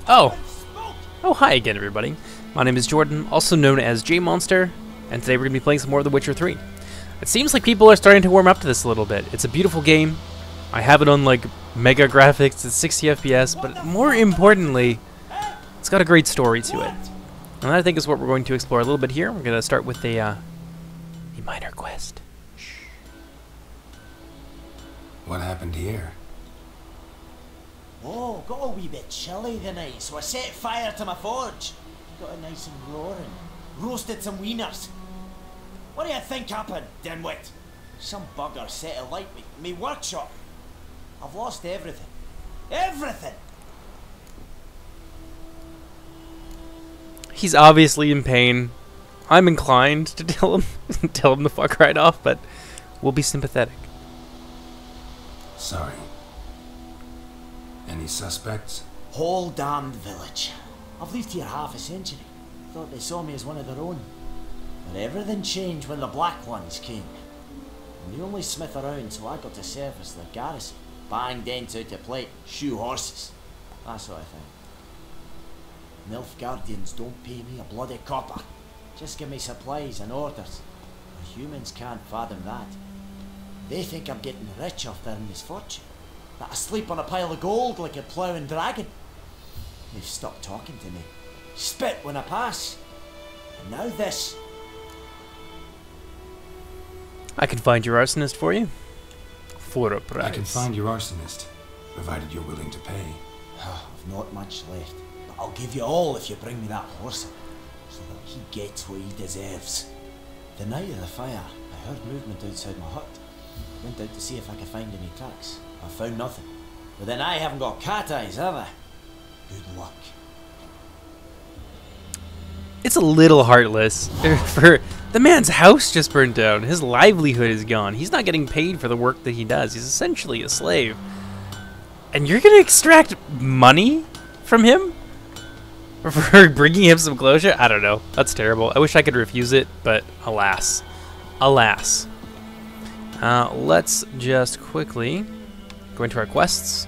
Oh! Oh, hi again, everybody. My name is Jordan, also known as JMonster, and today we're going to be playing some more of The Witcher 3. It seems like people are starting to warm up to this a little bit. It's a beautiful game. I have it on, like, mega graphics at 60 FPS, but more importantly, it's got a great story to it. And that, I think, is what we're going to explore a little bit here. We're going to start with a minor quest. Shh. What happened here? Oh, got a wee bit chilly the night, so I set fire to my forge. Got it nice and roaring. Roasted some wieners. What do you think happened, dimwit? Some bugger set alight me workshop. I've lost everything. Everything! He's obviously in pain. I'm inclined to tell him to fuck right off, but we'll be sympathetic. Sorry. Any suspects? Whole damned village. I've lived here half a century. Thought they saw me as one of their own. But everything changed when the Black Ones came. I'm the only smith around, so I got to serve as their garrison. Bang dents out to plate, shoe horses. That sort of thing. Nilfgaardians don't pay me a bloody copper. Just give me supplies and orders. The humans can't fathom that. They think I'm getting rich off their misfortune. That I sleep on a pile of gold like a ploughing dragon. They've stopped talking to me. Spit when I pass. And now this. I can find your arsonist for you. For a price. I can find your arsonist, provided you're willing to pay. I've not much left, but I'll give you all if you bring me that horse, so that he gets what he deserves. The night of the fire, I heard movement outside my hut. I went out to see if I could find any tracks. I found nothing. But then I haven't got cat eyes, have I? Good luck. It's a little heartless. For the man's house just burned down. His livelihood is gone. He's not getting paid for the work that he does. He's essentially a slave. And you're gonna extract money from him for bringing him some closure? I don't know. That's terrible. I wish I could refuse it, but alas. Alas. Let's just quickly go into our quests.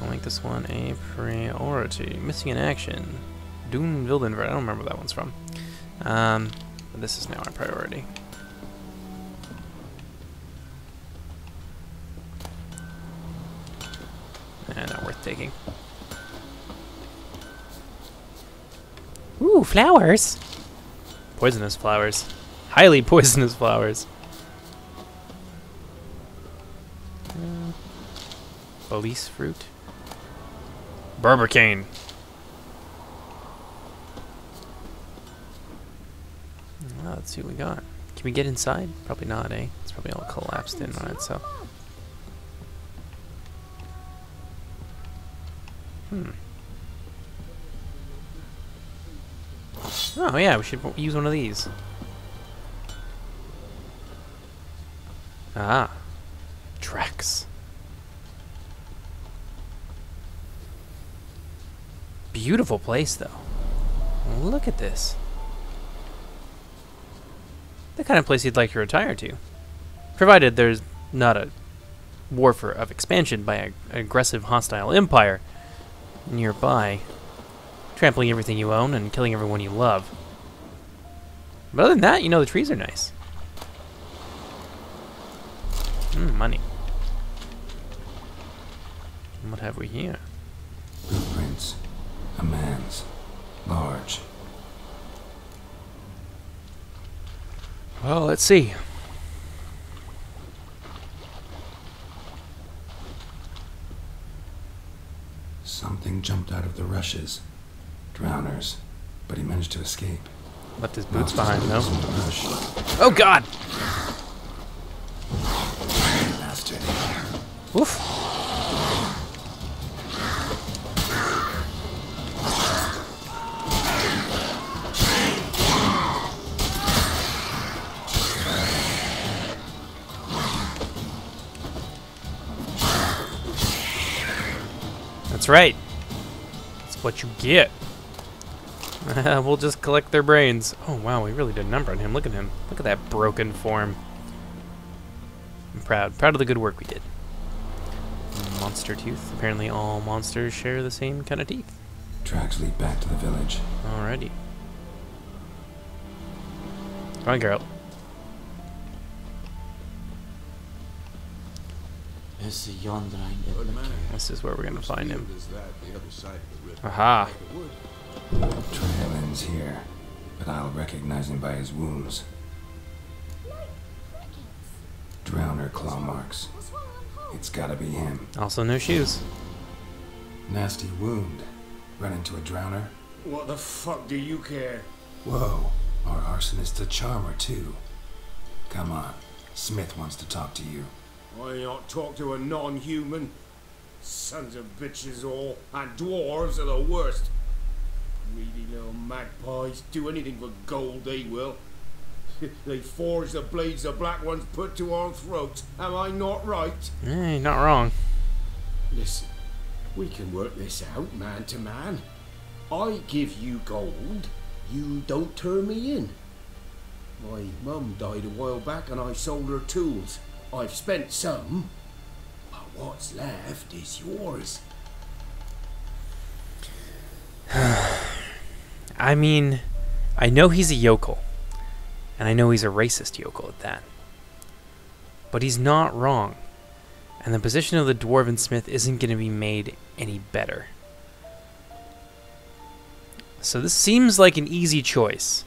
I'll make this one a priority. Missing in action. Doom Wildenver. I don't remember where that one's from. But this is now our priority. And not worth taking. Ooh, flowers! Poisonous flowers. Highly poisonous flowers. Police fruit. Berbercane. Well, let's see what we got. Can we get inside? Probably not, eh? It's probably all collapsed in on itself. Oh yeah, we should use one of these. Ah. Tracks. Beautiful place, though. Look at this. The kind of place you'd like to retire to. Provided there's not a war of expansion by an aggressive hostile empire nearby, trampling everything you own and killing everyone you love. But other than that, you know, the trees are nice. Money. And what have we here? Blueprints. A man's. Large. Well, let's see. Something jumped out of the rushes. Drowners. But he managed to escape. Left his boots behind, though. Rush. Oh, God! Bastard. Oof. That's right. That's what you get. We'll just collect their brains. Oh, wow, we really did a number on him. Look at him. Look at that broken form. I'm proud. Proud of the good work we did. Monster tooth. Apparently all monsters share the same kind of teeth. Tracks lead back to the village. Alrighty. Come on, girl. Is the yondering in Good the man. This is where we're gonna find him. Is that the other side of the river? Aha. Like it would. Trail ends here, but I'll recognize him by his wounds. Drowner claw marks. It's gotta be him. Also, no shoes. Nasty wound. Run into a drowner? What the fuck do you care? Whoa, our arsonist's a charmer too. Come on, Smith wants to talk to you. I not talk to a non-human. Sons of bitches all, and dwarves are the worst. Greedy little magpies, do anything for gold they will. They forge the blades the black ones put to our throats. Am I not right? Eh, not wrong. Listen, we can work this out man to man. I give you gold, you don't turn me in. My mum died a while back and I sold her tools. I've spent some, but what's left is yours. I mean, I know he's a yokel. And I know he's a racist yokel at that. But he's not wrong. And the position of the Dwarven Smith isn't going to be made any better. So this seems like an easy choice.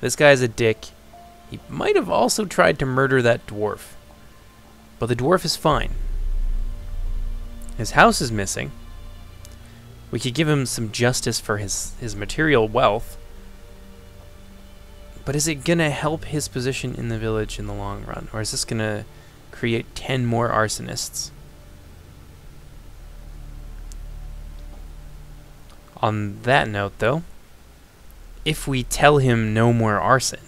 This guy's a dick. He might have also tried to murder that dwarf. But the dwarf is fine. His house is missing. We could give him some justice for his material wealth. But is it going to help his position in the village in the long run? Or is this going to create 10 more arsonists? On that note, though, if we tell him no more arson,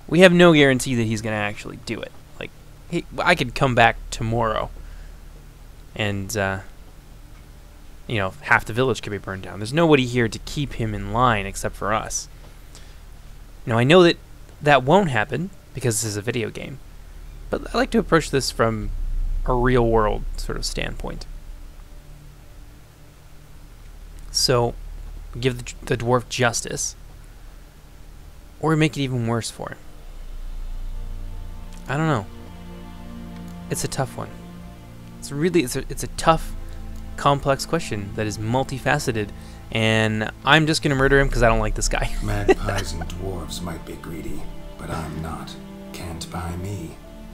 we have no guarantee that he's going to actually do it. Like, hey, I could come back tomorrow and, you know, half the village could be burned down. There's nobody here to keep him in line except for us. Now, I know that that won't happen because this is a video game, but I like to approach this from a real-world sort of standpoint. So, give the dwarf justice, or make it even worse for him. I don't know. It's a tough one. It's a tough, complex question that is multifaceted. And I'm just going to murder him because I don't like this guy. Magpies and dwarves might be greedy, but I'm not. Can't buy me.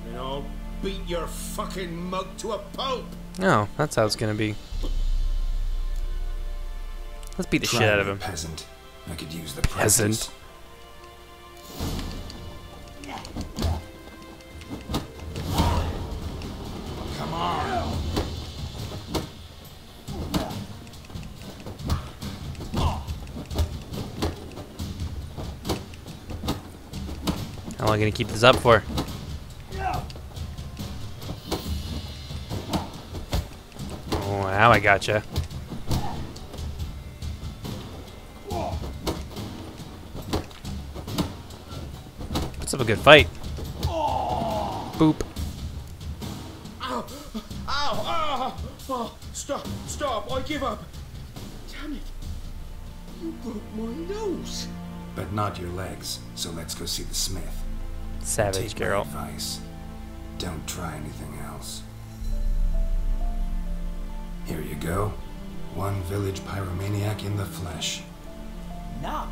And I'll beat your fucking mug to a pulp. Oh, that's how it's going to be. Let's beat the shit out of him. Peasant. I could use the practice. Peasant. Come on. How long are you going to keep this up for? Oh, now I gotcha. Puts up a good fight. Boop. Ow! Ow! Ow! Oh, stop! I give up. Damn it! You broke my nose. But not your legs, so let's go see the smith. Savage Take my girl. advice. Don't try anything else. Here you go. One village pyromaniac in the flesh. Now,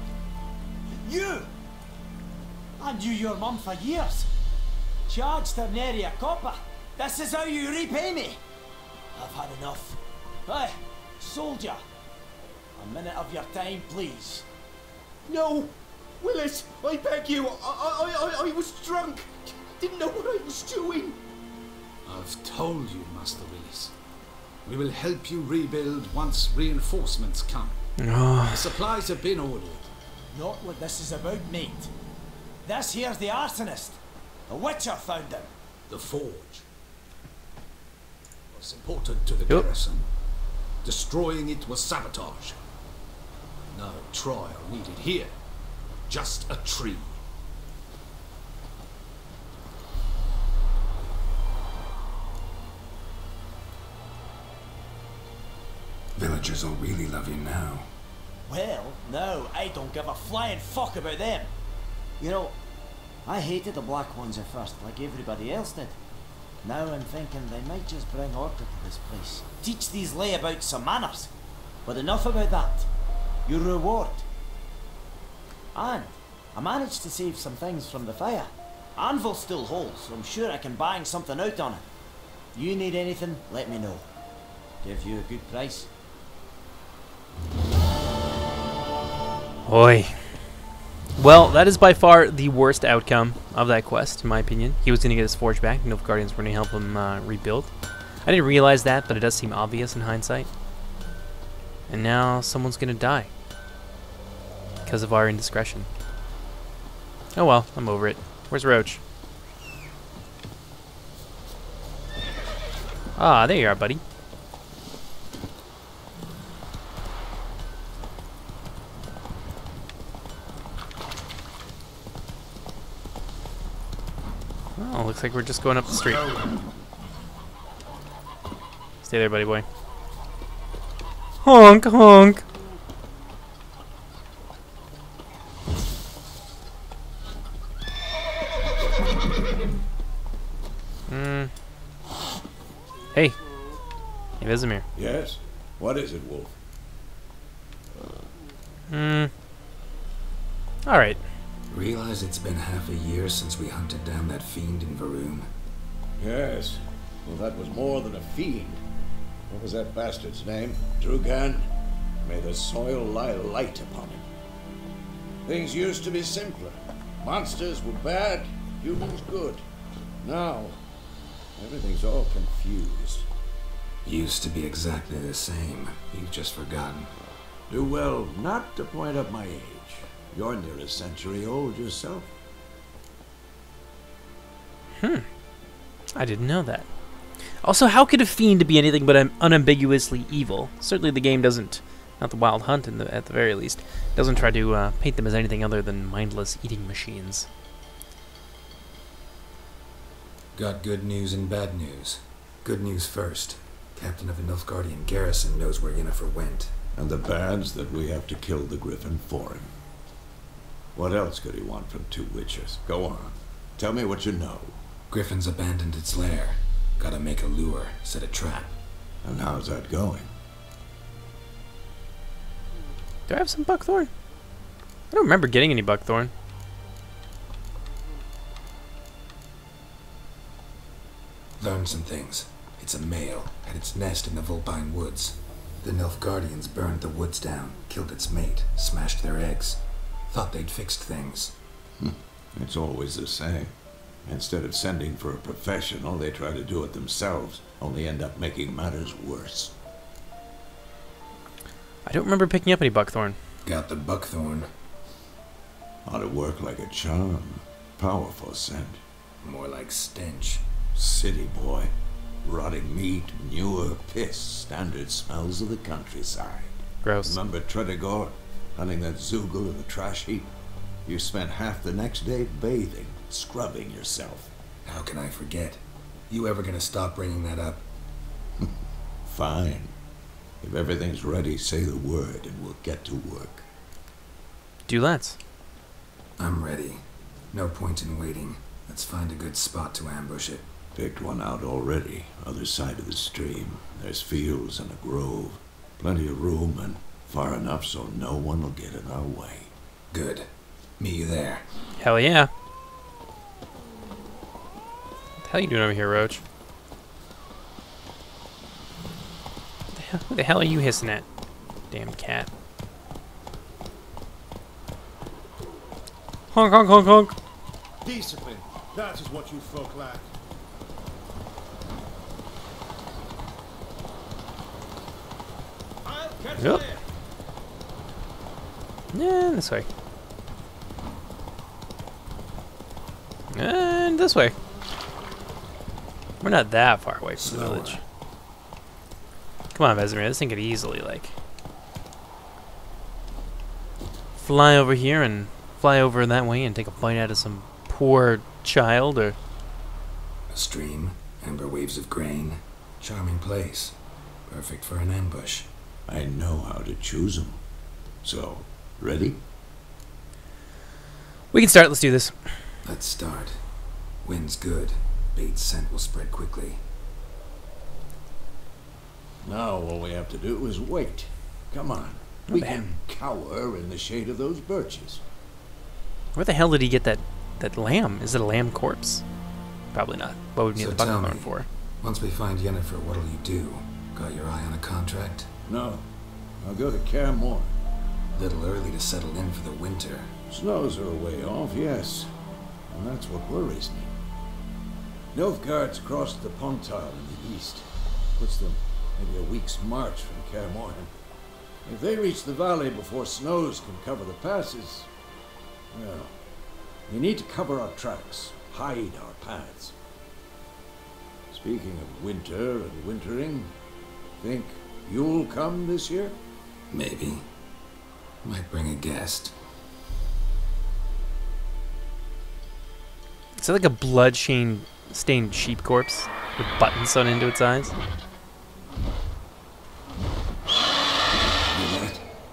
you! I knew your mum for years. Charged her nary a copper. This is how you repay me. I've had enough. Hey, soldier. A minute of your time, please. No! Willis, I beg you, I was drunk. Didn't know what I was doing. I've told you, Master Willis. We will help you rebuild once reinforcements come. Oh, The supplies have been ordered. Not what this is about, mate. This here's the arsonist. The Witcher found him. The forge was important to the Yep. garrison. Destroying it was sabotage. No trial needed here. Just a tree. Villagers will really love you now. Well, no, I don't give a flying fuck about them. You know, I hated the Black Ones at first, like everybody else did. Now I'm thinking they might just bring order to this place. Teach these layabouts some manners. But enough about that. Your reward. And I managed to save some things from the fire. Anvil's still whole, so I'm sure I can bang something out on it. You need anything, let me know. Give you a good price. Oi. Well, that is by far the worst outcome of that quest, in my opinion. He was going to get his forge back. The Nilfgaardians were going to help him rebuild. I didn't realize that, but it does seem obvious in hindsight. And now someone's going to die. Because of our indiscretion. Oh well, I'm over it. Where's Roach? Ah, there you are, buddy. Oh, looks like we're just going up the street. Stay there, buddy boy. Honk, honk. Hey. Hey, Vesemir. Yes? What is it, Wolf? Alright. Realize it's been half a year since we hunted down that fiend in Varoom? Yes. Well, that was more than a fiend. What was that bastard's name? Drugan? May the soil lie light upon him. Things used to be simpler. Monsters were bad, humans good. Now, everything's all confused. Used to be exactly the same. You've just forgotten. Do well not to point up my age. You're near a century old yourself. I didn't know that. Also, how could a fiend be anything but unambiguously evil? Certainly the game doesn't, not the Wild Hunt at the very least, doesn't try to paint them as anything other than mindless eating machines. Got good news and bad news. Good news first. Captain of the Nilfgaardian garrison knows where Yennefer went. And the bad's that we have to kill the Griffin for him. What else could he want from two witches? Go on. Tell me what you know. Griffin's abandoned its lair. Gotta make a lure, set a trap. And how's that going? Do I have some buckthorn? I don't remember getting any buckthorn. Learned some things. It's a male, had its nest in the Vulpine Woods. The Nilfgaardians burned the woods down, killed its mate, smashed their eggs. Thought they'd fixed things. It's always the same. Instead of sending for a professional, they try to do it themselves, only end up making matters worse. I don't remember picking up any buckthorn. Got the buckthorn. Ought to work like a charm. Powerful scent. More like stench. City boy. Rotting meat, manure, piss. Standard smells of the countryside. Gross. Remember Tredegor? Hunting that Zoogle in the trash heap? You spent half the next day bathing, scrubbing yourself. How can I forget? You ever gonna stop bringing that up? Fine. If everything's ready, say the word and we'll get to work. Do let's. I'm ready. No point in waiting. Let's find a good spot to ambush it. Picked one out already, other side of the stream. There's fields and a grove. Plenty of room and far enough so no one will get in our way. Good. Meet you there. Hell yeah. What the hell are you doing over here, Roach? Who the hell are you hissing at? Damn cat. Honk, honk, honk, honk. Discipline. That is what you folk lack. I'll catch Yep. you there. Yeah, this way. And this way. We're not that far away from the village. Come on, Vesemir. This thing could easily, like, fly over here and fly over that way and take a bite out of some poor child, or... A stream, amber waves of grain. Charming place. Perfect for an ambush. I know how to choose 'em. So, ready? We can start. Let's do this. Let's start. Wind's good. Bait's scent will spread quickly. Now all we have to do is wait. Come on. We can cower in the shade of those birches. Where the hell did he get that lamb? Is it a lamb corpse? Probably not. What would we need the tell bucket me, for? once we find Yennefer, what'll you do? Got your eye on a contract? No. I'll go to Kaer Little early to settle in for the winter. Snows are a way off, yes. And that's what worries me. Nilfgaard's crossed the Pontar in the east. Puts them maybe a week's march from Kaer. If they reach the valley before snows can cover the passes, well, we need to cover our tracks, hide our paths. Speaking of winter and wintering, think you'll come this year? Maybe. Might bring a guest. Is that like a blood-stained sheep corpse with buttons sewn into its eyes?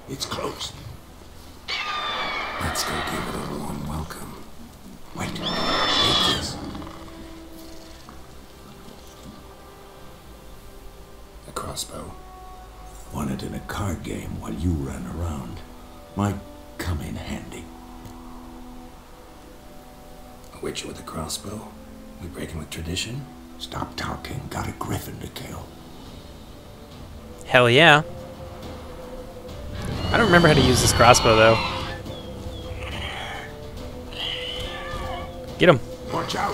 It's close. Let's go give it a warm welcome. Wait, take this. A crossbow. Won it in a card game while you ran around. Might come in handy. A witcher with a crossbow? We breaking with tradition? Stop talking. Got a griffin to kill. Hell yeah. I don't remember how to use this crossbow, though. Get him. Watch out!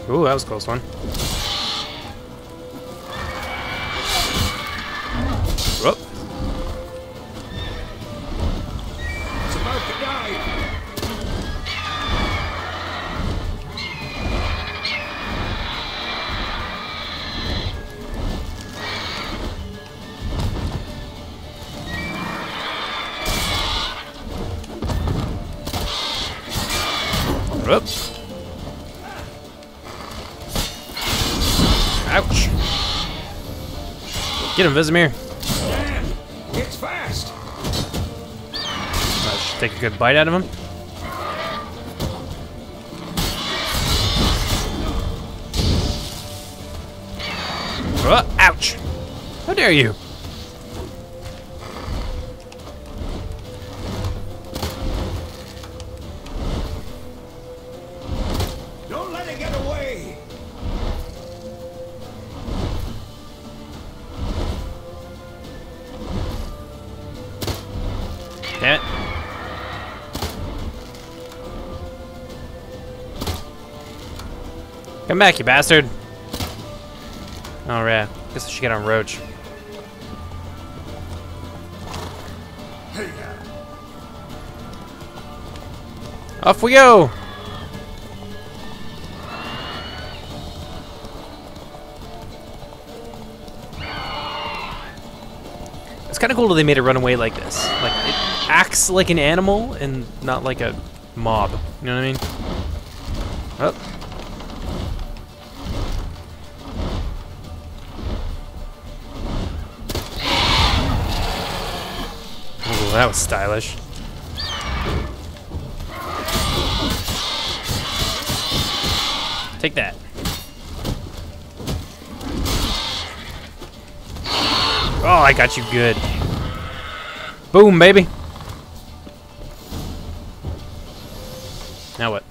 Ooh, that was a close one. Whoop. It's about to die! Whoop. Ouch. Get him, Vesemir. Dan, it's fast! I should take a good bite out of him. Oh, ouch. How dare you? Don't let it get away! Damn it. Come back, you bastard. Alright, guess I should get on Roach. Off we go! It's kind of cool that they made it run away like this. Like, it acts like an animal and not like a mob. You know what I mean? Oh. Ooh, that was stylish. Take that. Oh, I got you good. Boom, baby. Now what?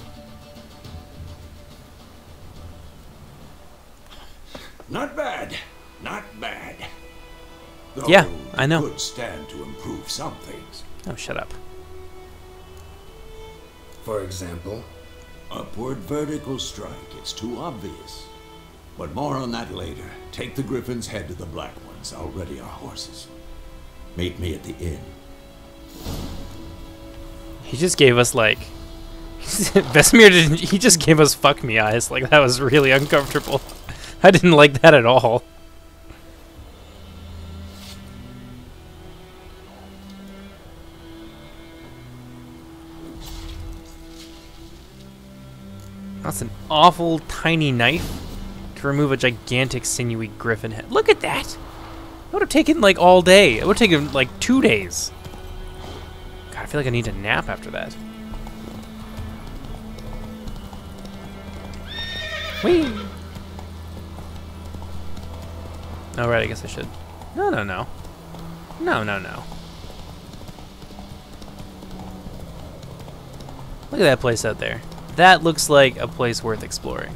Not bad. Not bad. Though Yeah, I know. Could stand to improve some things. Oh, shut up. For example? Upward vertical strike. It's too obvious. But more on that later. Take the Griffin's head to the Black Ones. I'll ready our horses. Meet me at the inn. He just gave us, like... Vesemir didn't... He just gave us fuck me eyes. Like, that was really uncomfortable. I didn't like that at all. That's an awful tiny knife to remove a gigantic sinewy griffin head. Look at that! It would have taken like all day. It would have taken like 2 days. God, I feel like I need to nap after that. Whee! Oh, right, I guess I should. No, no, no. No, no, no. Look at that place out there. That looks like a place worth exploring.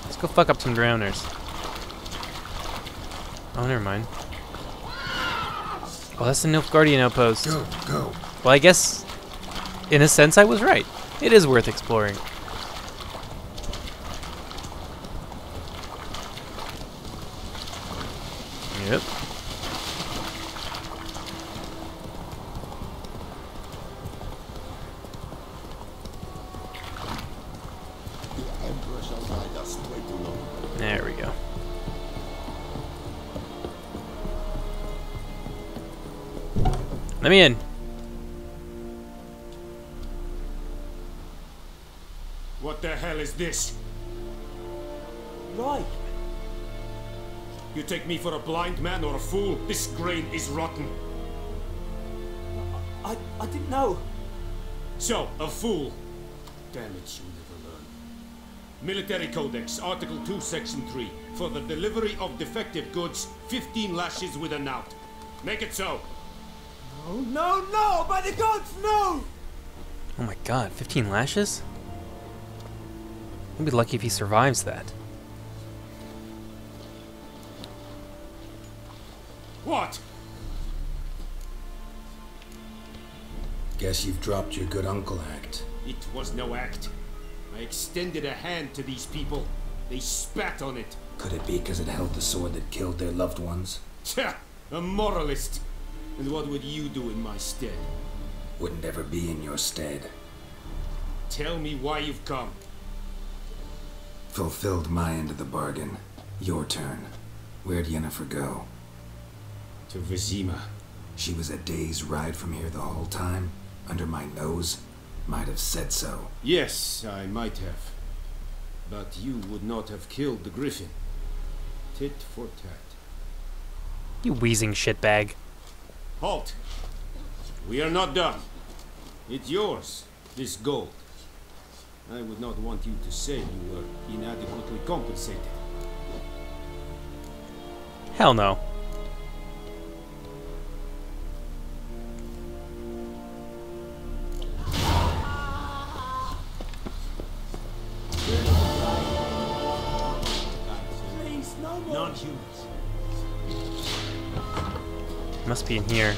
Let's go fuck up some drowners. Oh, never mind. Oh, that's the Nilfgaardian outpost. Go, go. Well, I guess, in a sense, I was right. It is worth exploring. Yep. There we go. Let me in. What the hell is this? Right. You take me for a blind man or a fool? This grain is rotten. I didn't know. So, a fool. Damn it, you never learn. Military Codex, Article 2, Section 3. For the delivery of defective goods, 15 lashes with a knout. Make it so. No, no, no! By the gods, no! Oh my god, 15 lashes? He'll be lucky if he survives that. What? Guess you've dropped your good uncle act. It was no act. I extended a hand to these people. They spat on it. Could it be because it held the sword that killed their loved ones? Tja, a moralist. And what would you do in my stead? Wouldn't ever be in your stead. Tell me why you've come. Fulfilled my end of the bargain. Your turn. Where'd Yennefer go? To Vizima. She was a day's ride from here the whole time? Under my nose? Might have said so. Yes, I might have. But you would not have killed the griffin. Tit for tat. You wheezing shitbag. Halt! We are not done. It's yours, this gold. I would not want you to say you were inadequately compensated. Hell no. Please, no more. Non-humans. Must be in here.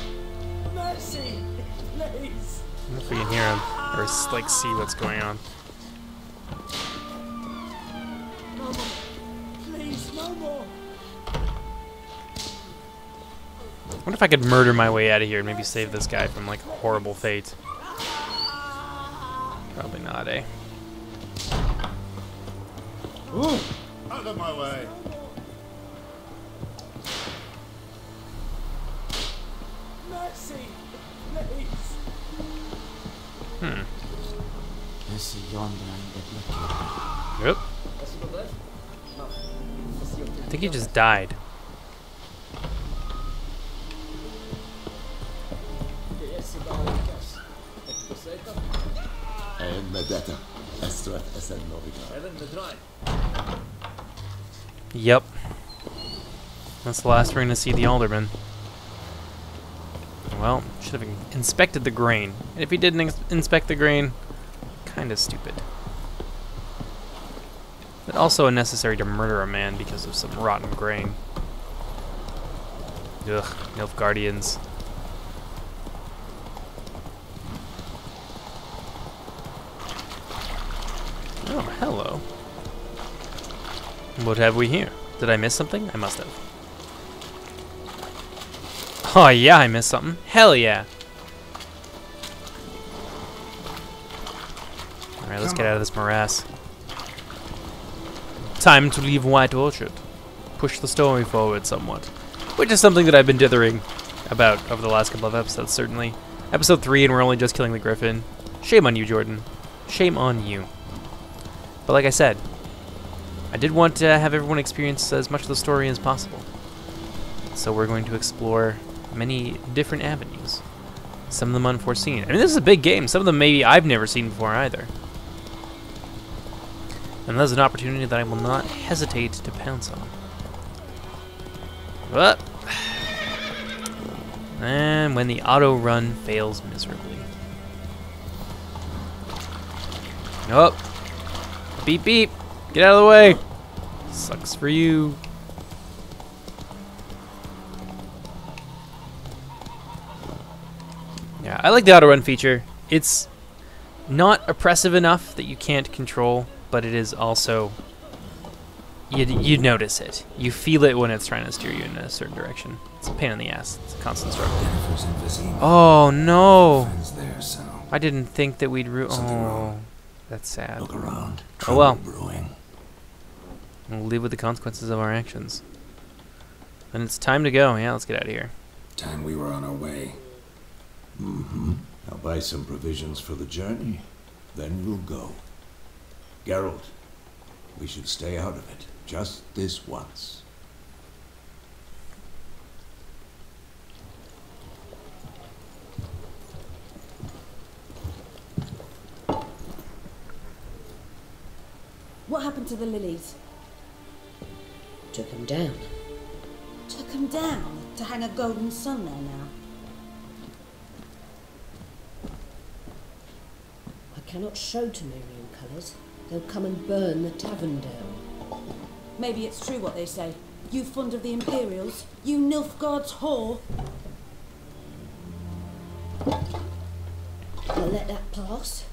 Mercy, please. I wonder if we can hear him or like see what's going on. No more. Please, no more. I wonder if I could murder my way out of here and maybe save this guy from like horrible fate. Probably not, eh? Ooh, out of my way. Mercy, please. Mercy yonder and the Yep. I think he just died. Yep. That's the last we're going to see the alderman. Well, should have inspected the grain. And if he didn't inspect the grain, kind of stupid. But also unnecessary to murder a man because of some rotten grain. Ugh, Nilfgaardians. Oh, hello. What have we here? Did I miss something? I must have. Oh yeah, I missed something. Hell yeah. Alright, let's get out of this morass. Time to leave White Orchard. Push the story forward somewhat. Which is something that I've been dithering about over the last couple of episodes, certainly. Episode 3 and we're only just killing the griffin. Shame on you, Jordan. shame on you. But like I said, I did want to have everyone experience as much of the story as possible. So we're going to explore many different avenues. Some of them unforeseen. I mean, this is a big game. Some of them maybe I've never seen before either. And that's an opportunity that I will not hesitate to pounce on. But, and when the auto run fails miserably. Oh, beep beep, get out of the way. Sucks for you. Yeah, I like the auto run feature. It's not oppressive enough that you can't control, but it is also, you notice it. You feel it when it's trying to steer you in a certain direction. It's a pain in the ass. It's a constant struggle. Oh no! There, so I didn't think that we'd Something wrong. That's sad. look around. Oh well. Brewing. We'll live with the consequences of our actions. And it's time to go. Yeah, let's get out of here. Time we were on our way. Mm-hmm. I'll buy some provisions for the journey. Then we'll go. Geralt, we should stay out of it. Just this once. What happened to the lilies? Took him down. Took them down to hang a golden sun there now. I cannot show Temerian colours. They'll come and burn the tavern down. Maybe it's true what they say. You fond of the Imperials? You Nilfgaard's whore? I'll let that pass.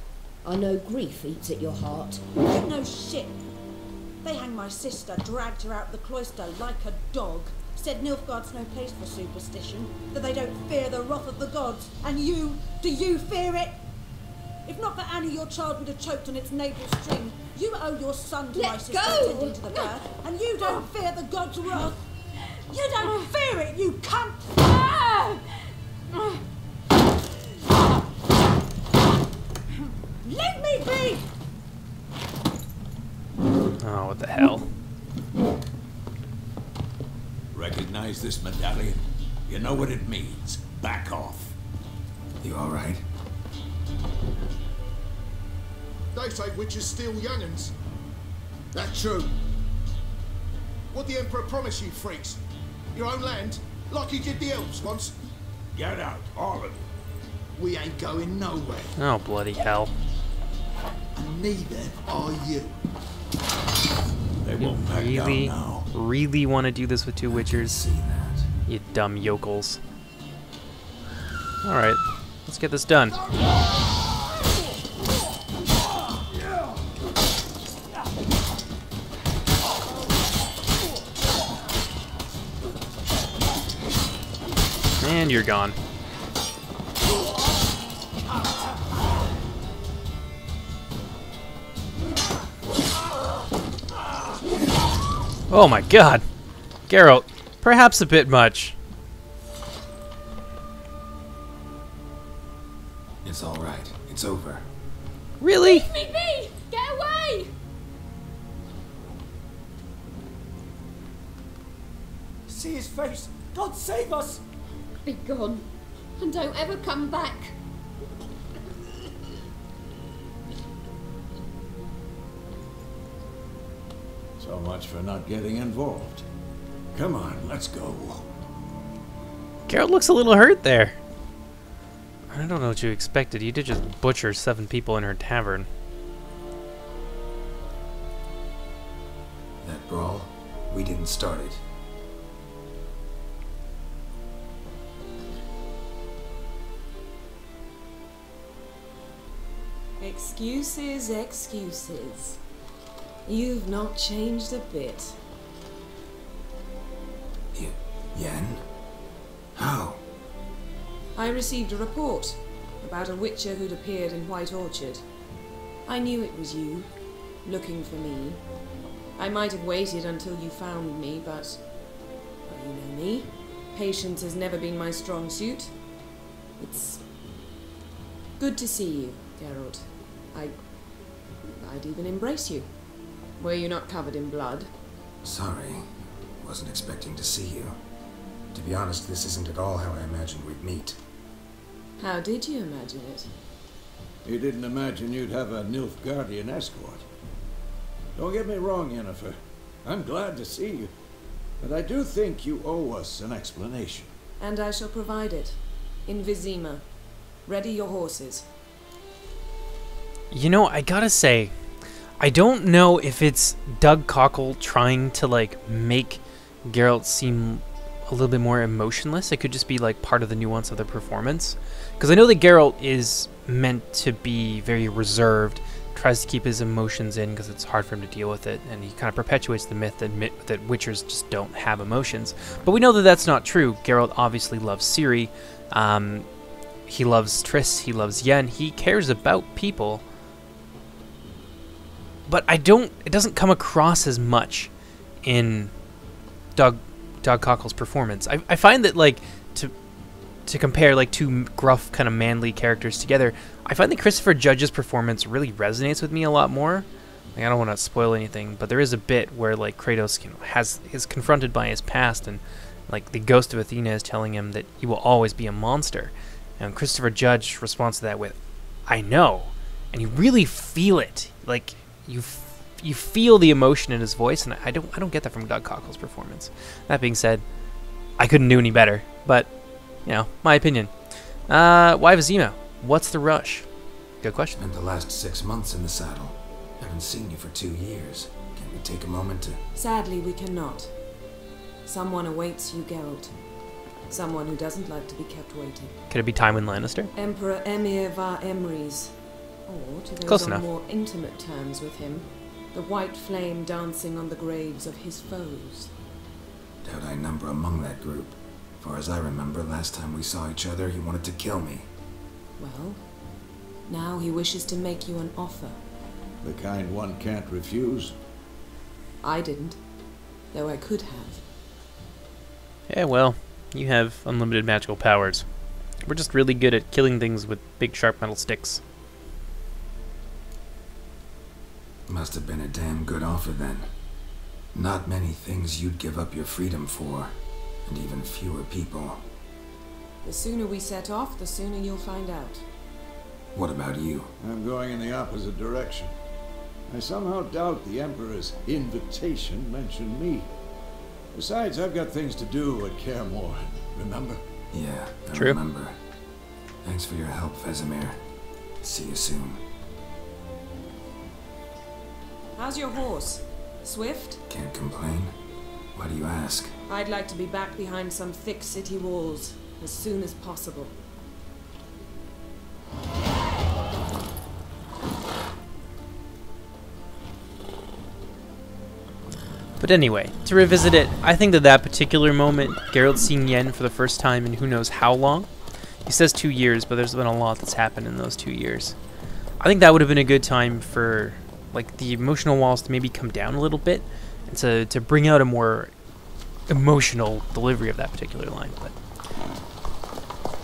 I know grief eats at your heart. You know shit. They hanged my sister, dragged her out the cloister like a dog. Said Nilfgaard's no place for superstition, that they don't fear the wrath of the gods. And you, do you fear it? If not for Annie, your child would have choked on its navel string. You owe your son to my sister attending to the birth, and you don't fear the gods' wrath. You don't fear it, you cunt! Leave me be! Oh, what the hell? Recognize this medallion? You know what it means. Back off. You all right? They say witches steal young'uns. That's true. What the Emperor promise you, freaks? Your own land? Like he did the elves once? Get out, all of you. We ain't going nowhere. Oh, bloody hell. And neither are you. They won't back down Really, now. really want to do this with two Witchers? See that? You dumb yokels. Alright, let's get this done. And you're gone. Oh my god! Geralt, perhaps a bit much. It's all right. It's over. Really? Leave me be! Get away! See his face! God save us! Be gone, and don't ever come back. So much for not getting involved. Come on, let's go. Geralt looks a little hurt there. I don't know what you expected. You did just butcher 7 people in her tavern. That brawl, we didn't start it. Excuses, excuses. You've not changed a bit. Yen? How? I received a report about a witcher who'd appeared in White Orchard. I knew it was you, looking for me. I might have waited until you found me, but you know me. Patience has never been my strong suit. It's good to see you, Geralt. I I'd even embrace you. Were you not covered in blood? Sorry. Wasn't expecting to see you. To be honest, this isn't at all how I imagined we'd meet. How did you imagine it? You didn't imagine you'd have a Nilfgaardian escort. Don't get me wrong, Yennefer. I'm glad to see you. But I do think you owe us an explanation. And I shall provide it. In Vizima. Ready your horses. You know, I gotta say, I don't know if it's Doug Cockle trying to, like, make Geralt seem a little bit more emotionless. It could just be, like, part of the nuance of the performance. Because I know that Geralt is meant to be very reserved, tries to keep his emotions in because it's hard for him to deal with it, and he kind of perpetuates the myth that Witchers just don't have emotions. But we know that that's not true. Geralt obviously loves Ciri. He loves Triss. He loves Yen. He cares about people. But it doesn't come across as much in Doug Cockle's performance. I find that, like, to compare, like, two gruff, kind of manly characters together, I find that Christopher Judge's performance really resonates with me a lot more. Like, I don't want to spoil anything, but there is a bit where, like, Kratos is confronted by his past, and, like, the ghost of Athena is telling him that he will always be a monster. And Christopher Judge responds to that with, "I know," and you really feel it. Like, you feel the emotion in his voice, and I don't get that from Doug Cockle's performance. That being said, I couldn't do any better, but, you know, my opinion. Why Vizima? What's the rush? Good question. Spent the last 6 months in the saddle. Haven't seen you for 2 years. Can we take a moment to... Sadly, we cannot. Someone awaits you, Geralt. Someone who doesn't like to be kept waiting. Could it be Tywin Lannister? Emperor Emir var Emrys. Or, to those Close on enough. more intimate terms with him, the white flame dancing on the graves of his foes. Doubt I number among that group. Far as I remember, last time we saw each other, he wanted to kill me. Well, now he wishes to make you an offer. The kind one can't refuse. I didn't, though I could have. Yeah, well, you have unlimited magical powers. We're just really good at killing things with big sharp metal sticks. Must have been a damn good offer then. Not many things you'd give up your freedom for, and even fewer people. The sooner we set off, the sooner you'll find out. What about you? I'm going in the opposite direction. I somehow doubt the Emperor's invitation mentioned me. Besides, I've got things to do at Kaer Morhen, remember? Yeah, I True. remember. Thanks for your help, Vesemir. See you soon. How's your horse? Swift? Can't complain. Why do you ask? I'd like to be back behind some thick city walls as soon as possible. But anyway, to revisit it, I think that particular moment, Geralt seeing Yen for the first time in who knows how long. He says 2 years, but there's been a lot that's happened in those 2 years. I think that would have been a good time for, like, the emotional walls to maybe come down a little bit and to bring out a more emotional delivery of that particular line. But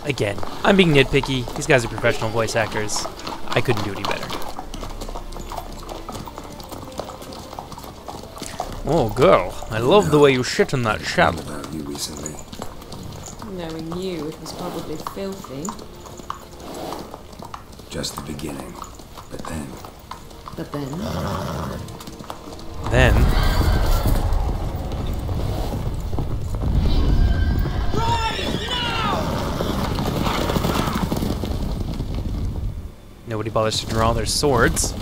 again, I'm being nitpicky. These guys are professional voice actors. I couldn't do any better. Oh, girl, I love the way you shit in that shell. What about you recently? Knowing you, it was probably filthy. Just the beginning. But then... But then... Then... Nobody bothers to draw their swords.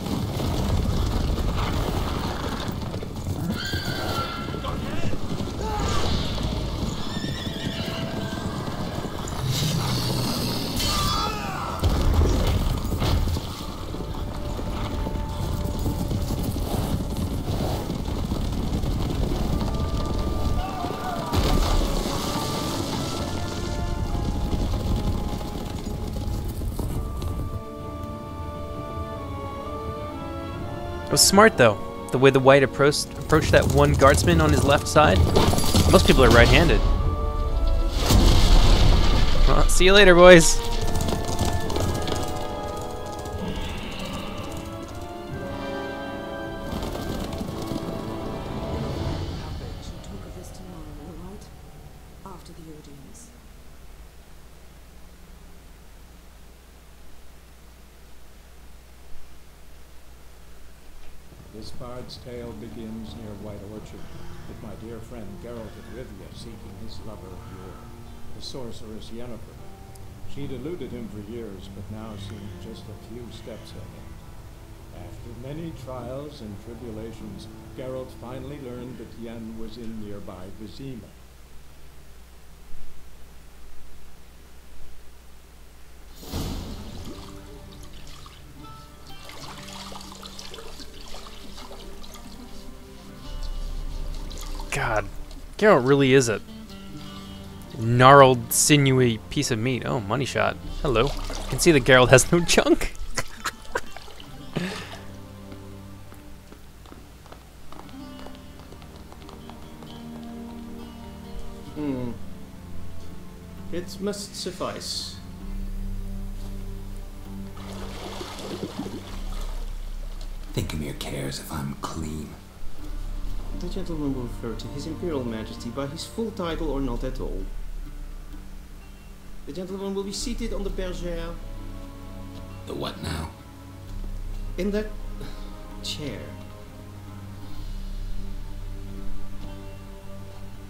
It was smart, though, the way the White approached that one guardsman on his left side. Most people are right-handed. Well, see you later, boys. This bard's tale begins near White Orchard, with my dear friend Geralt of Rivia seeking his lover of yore, the sorceress Yennefer. She'd eluded him for years, but now seemed just a few steps ahead. After many trials and tribulations, Geralt finally learned that Yen was in nearby Vizima. God, Geralt really is a gnarled, sinewy piece of meat. Oh, money shot. Hello. You can see that Geralt has no junk. It must suffice. Thingmere cares if I'm clean. The gentleman will refer to His Imperial Majesty by his full title or not at all. The gentleman will be seated on the bergère. The what now? In that chair.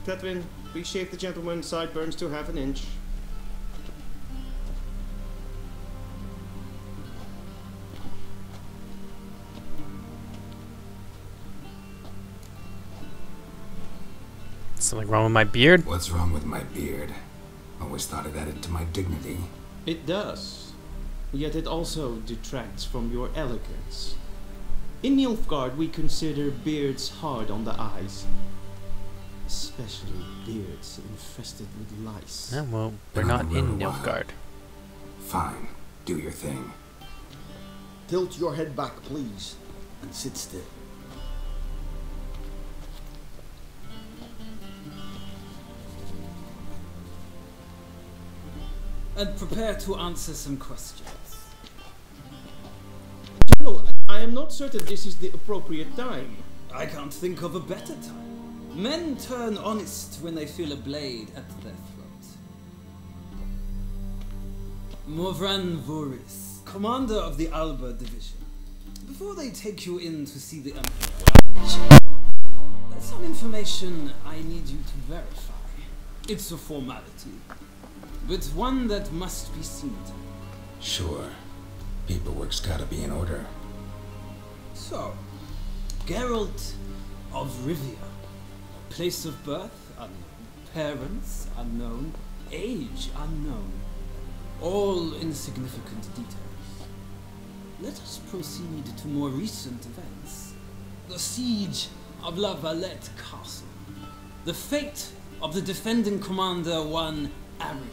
Catherine, please shave the gentleman's sideburns to half an inch. Something wrong with my beard? What's wrong with my beard? Always thought it added to my dignity. It does. Yet it also detracts from your elegance. In Nilfgaard, we consider beards hard on the eyes. Especially beards infested with lice. Yeah, well, we're not in Nilfgaard. Fine. Do your thing. Tilt your head back, please, and sit still. And prepare to answer some questions. General, I am not certain this is the appropriate time. I can't think of a better time. Men turn honest when they feel a blade at their throat. Morvran Voris, commander of the Alba Division. Before they take you in to see the Emperor, there's some information I need you to verify. It's a formality, but one that must be seen to. Sure. Paperwork's gotta be in order. So, Geralt of Rivia. Place of birth unknown. Parents unknown. Age unknown. All insignificant details. Let us proceed to more recent events. The siege of La Valette Castle. The fate of the defending commander, one Arian.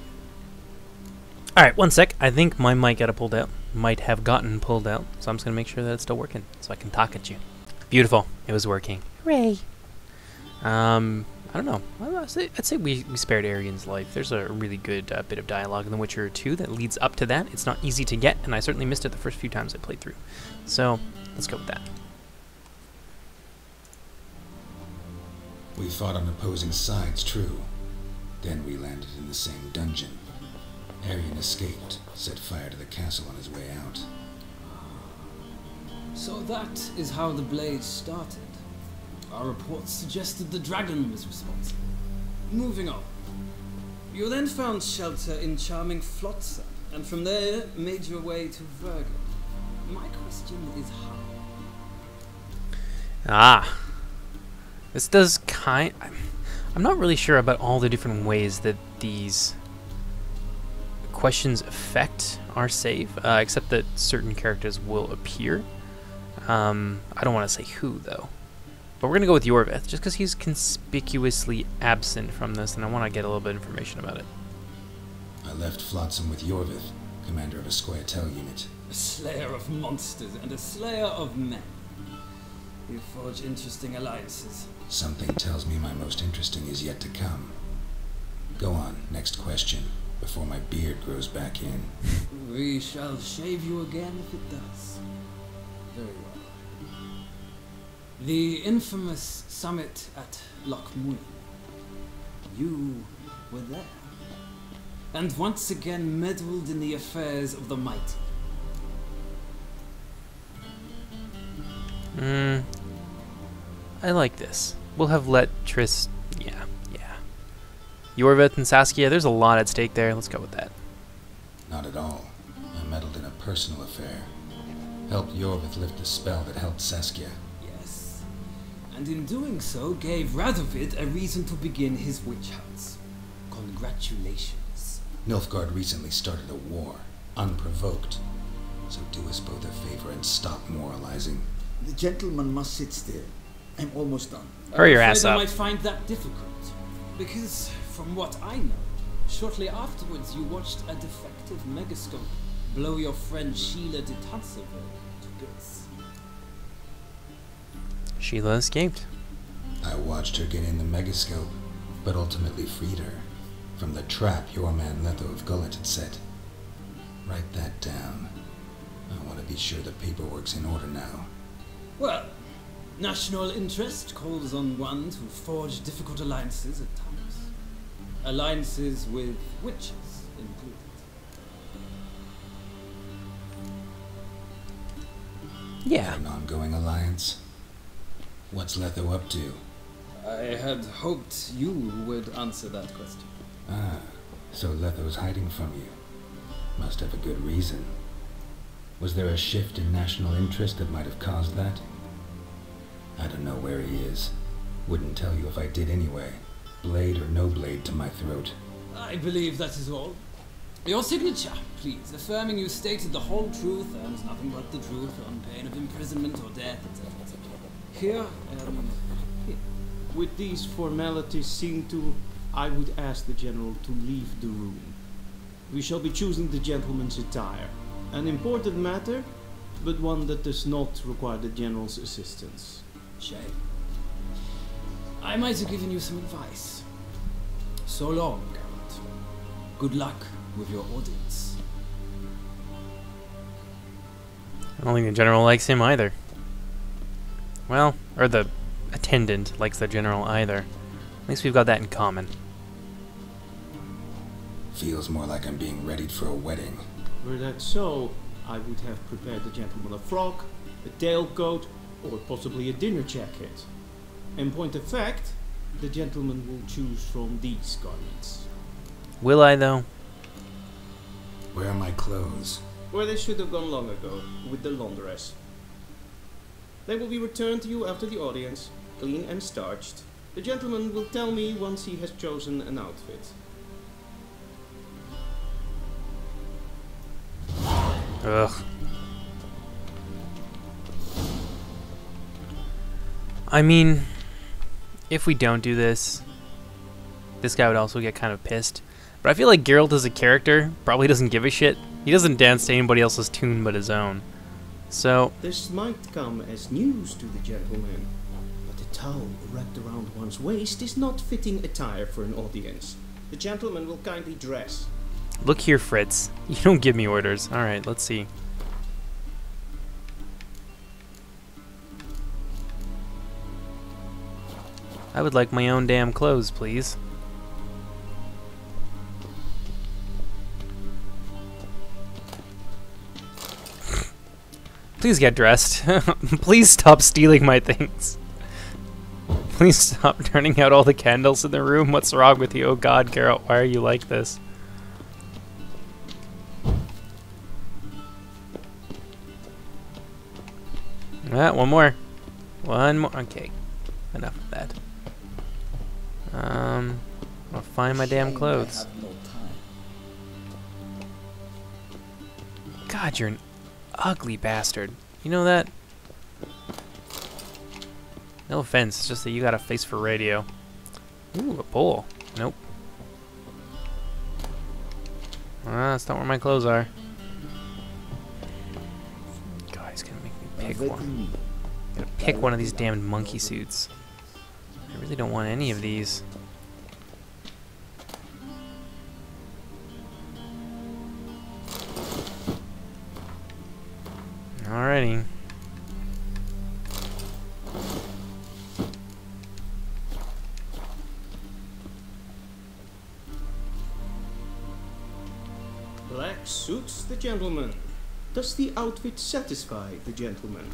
Alright, one sec. I think my mic got pulled out. Might have gotten pulled out. So I'm just going to make sure that it's still working so I can talk at you. Beautiful. It was working. Hooray. I don't know. I'd say we spared Arian's life. There's a really good bit of dialogue in The Witcher 2 that leads up to that. It's not easy to get, and I certainly missed it the first few times I played through. So, let's go with that. We fought on opposing sides, true. Then we landed in the same dungeon. Arian escaped, set fire to the castle on his way out. So that is how the blade started. Our reports suggested the dragon was responsible. Moving on. You then found shelter in charming Flotsam, and from there made your way to Virgo. My question is how? Ah. This does I'm not really sure about all the different ways that these questions affect our save, except that certain characters will appear. I don't want to say who, though. But we're going to go with Yorvith, just because he's conspicuously absent from this, and I want to get a little bit of information about it. I left Flotsam with Yorvith, commander of a Squaretel unit. A slayer of monsters and a slayer of men. You forge interesting alliances. Something tells me my most interesting is yet to come. Go on, next question, before my beard grows back in. We shall shave you again if it does. Very well. The infamous summit at Loch Muin. You were there. And once again meddled in the affairs of the mighty. I like this. We'll have let Triss... Yeah. Yorvith and Saskia, there's a lot at stake there. Let's go with that. Not at all. I meddled in a personal affair. Helped Yorvith lift the spell that held Saskia. Yes. And in doing so, gave Radovid a reason to begin his witch hunts. Congratulations. Nilfgaard recently started a war, unprovoked. So do us both a favor and stop moralizing. The gentleman must sit still. I'm almost done. Hurry your ass I up. might find that difficult. Because, from what I know, shortly afterwards you watched a defective megascope blow your friend Sheila de Tatseville to bits. Sheila escaped. I watched her get in the megascope, but ultimately freed her from the trap your man Letho of Gullet had set. Write that down. I want to be sure the paperwork's in order now. Well, national interest calls on one to forge difficult alliances at times. Alliances with witches included. Yeah. An ongoing alliance? What's Letho up to? I had hoped you would answer that question. Ah, so Letho's hiding from you. Must have a good reason. Was there a shift in national interest that might have caused that? I don't know where he is. Wouldn't tell you if I did anyway. Blade or no blade to my throat. I believe that is all. Your signature, please, affirming you stated the whole truth and nothing but the truth on pain of imprisonment or death, etc. Here, here. With these formalities seen to, I would ask the General to leave the room. We shall be choosing the gentleman's attire. An important matter, but one that does not require the General's assistance. Shame. I might have given you some advice. So long, Geralt. Good luck with your audience. I don't think the general likes him either. Well, or the attendant likes the general either. At least we've got that in common. Feels more like I'm being readied for a wedding. Were that so, I would have prepared the gentleman a frock, a tailcoat, or possibly a dinner jacket. In point of fact, the gentleman will choose from these garments. Will I, though? Where are my clothes? Where they should have gone long ago, with the laundress. They will be returned to you after the audience, clean and starched. The gentleman will tell me once he has chosen an outfit. Ugh. I mean, if we don't do this, this guy would also get kind of pissed. But I feel like Geralt as a character probably doesn't give a shit. He doesn't dance to anybody else's tune but his own. So this might come as news to the gentleman, but a towel wrapped around one's waist is not fitting attire for an audience. The gentleman will kindly dress. Look here, Fritz. You don't give me orders. Alright, let's see. I would like my own damn clothes, please. Please get dressed. Please stop stealing my things. Please stop turning out all the candles in the room. What's wrong with you? Oh god, Geralt, why are you like this? One more. One more. Okay. Enough of that. I'll find my damn clothes. God, you're an ugly bastard. You know that? No offense, it's just that you got a face for radio. Ooh, a bowl. Nope. That's not where my clothes are. God, he's gonna make me pick one. I'm gonna pick one of these damn monkey suits. I really don't want any of these. Alrighty. Black suits the gentleman. Does the outfit satisfy the gentleman?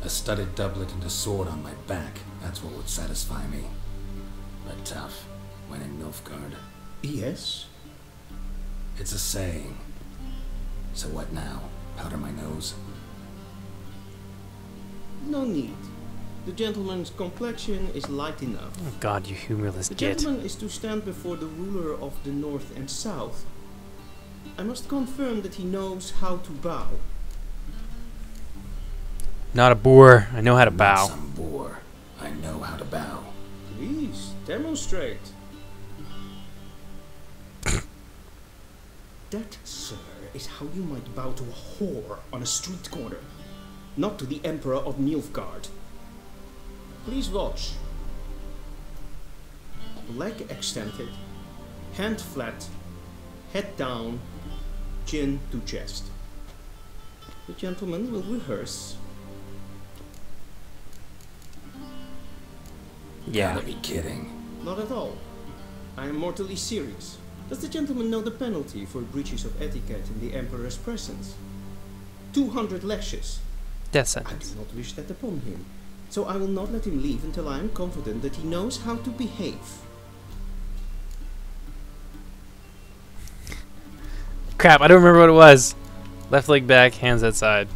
A studded doublet and a sword on my back, that's what would satisfy me. But tough, when in Nilfgaard. Yes? It's a saying. So what now? Powder my nose? No need. The gentleman's complexion is light enough. Oh God, you humorless The git. gentleman is to stand before the ruler of the North and South. I must confirm that he knows how to bow. Not a boor. I know how to Not bow. some boor. I know how to bow. Please, demonstrate. That, sir, is how you might bow to a whore on a street corner, not to the Emperor of Nilfgaard. Please watch. Leg extended, hand flat, head down, chin to chest. The gentleman will rehearse. Yeah. Gotta be kidding. Not at all. I am mortally serious. Does the gentleman know the penalty for breaches of etiquette in the Emperor's presence? 200 lashes. Death I sentence. do not wish that upon him, so I will not let him leave until I am confident that he knows how to behave. Crap, I don't remember what it was. Left leg back, hands outside.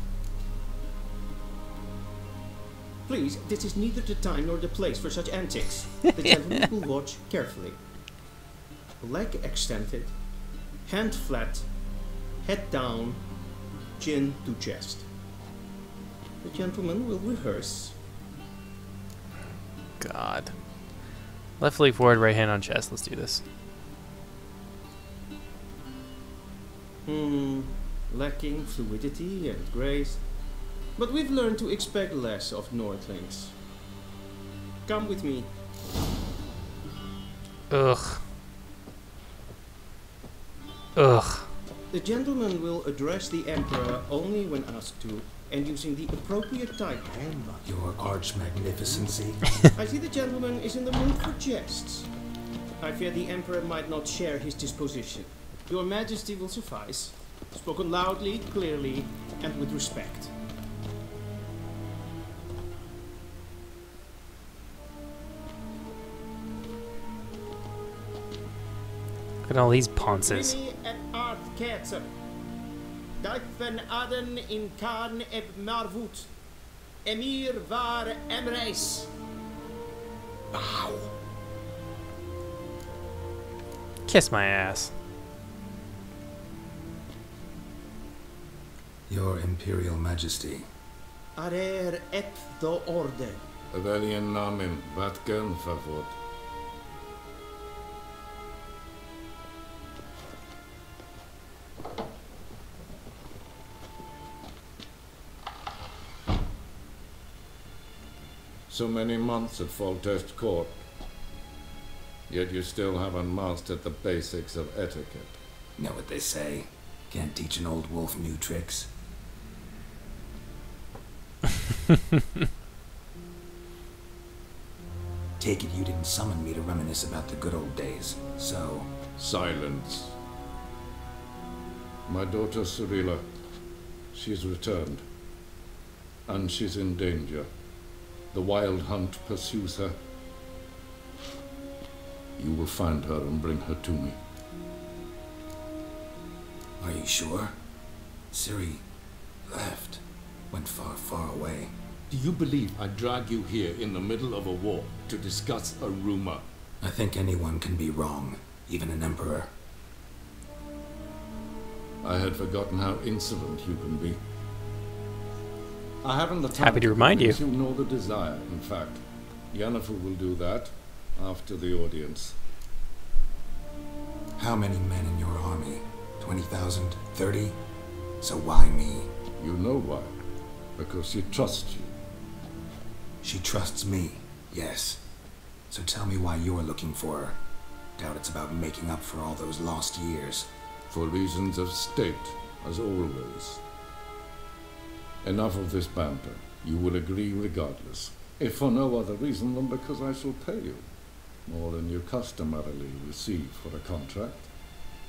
Please, this is neither the time nor the place for such antics. The gentleman will watch carefully. Leg extended, hand flat, head down, chin to chest. The gentleman will rehearse. God. Left leg forward, right hand on chest. Let's do this. Lacking fluidity and grace. But we've learned to expect less of Northlings. Come with me. Ugh. Ugh. The gentleman will address the Emperor only when asked to, and using the appropriate title. Your arch magnificency. I see the gentleman is in the mood for jests. I fear the Emperor might not share his disposition. Your Majesty will suffice. Spoken loudly, clearly, and with respect. Look at all these ponces. Mini et art ketzer. Duiven aden in karn eb marvoet. Emir var emreis. Bow. Kiss my ass. Your Imperial Majesty. Arer ep do orde. Welchen Namen? Wat gern favor? So many months at Foltest Court, yet you still haven't mastered the basics of etiquette. Know what they say? Can't teach an old wolf new tricks. Take it you didn't summon me to reminisce about the good old days, so... Silence. My daughter Cyrilla, she's returned. And she's in danger. The wild hunt pursues her. You will find her and bring her to me. Are you sure? Ciri left. Went far, far away. Do you believe I drag you here in the middle of a war to discuss a rumor? I think anyone can be wrong, even an emperor. I had forgotten how insolent you can be. I haven't the time Happy to remind you. nor the desire, in fact. Yennefer will do that after the audience. How many men in your army? 20,000? 30? So why me? You know why. Because she trusts you. She trusts me, yes. So tell me why you're looking for her. Doubt it's about making up for all those lost years. For reasons of state, as always. Enough of this banter. You will agree regardless. If for no other reason than because I shall pay you. More than you customarily receive for a contract.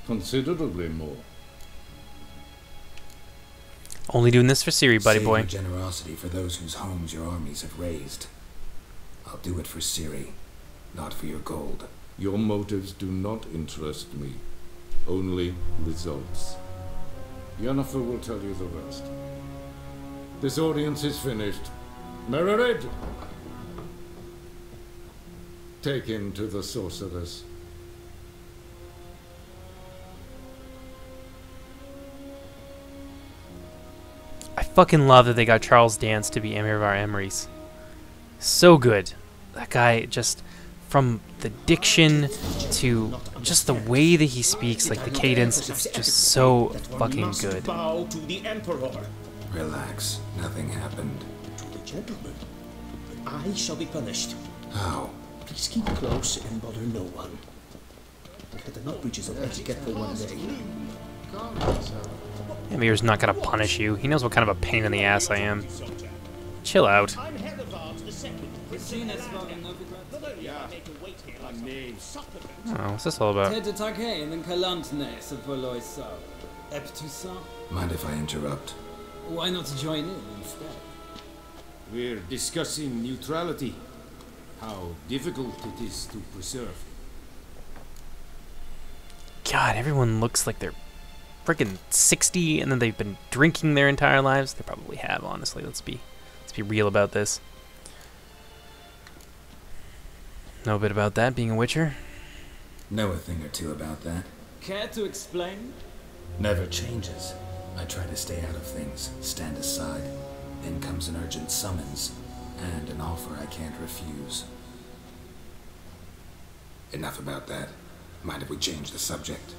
Considerably more. Only doing this for Siri, buddy Save boy. your generosity for those whose homes your armies have razed. I'll do it for Siri, not for your gold. Your motives do not interest me. Only results. Yennefer will tell you the rest. This audience is finished. Mererid! Take him to the sorceress. I fucking love that they got Charles Dance to be Emirvar Emrys. So good. That guy, just from the diction to just the way that he speaks, like the cadence, it's just so fucking good. Bow to the Emperor. Relax, nothing happened. To the gentleman. But I shall be punished. How? Please keep close and bother no one. I had enough breaches of etiquette for one day. Emir's not gonna punish you. He knows what kind of a pain in the ass I am. Chill out. I'm Hedevard the Second. Oh, what's this all about? Mind if I interrupt? Why not join in instead? We're discussing neutrality. How difficult it is to preserve. God, everyone looks like they're freaking 60 and then they've been drinking their entire lives. They probably have, honestly. Let's be real about this. Know a bit about that, being a Witcher? Know a thing or two about that. Care to explain? Never changes. I try to stay out of things, stand aside. Then comes an urgent summons, and an offer I can't refuse. Enough about that. Mind if we change the subject?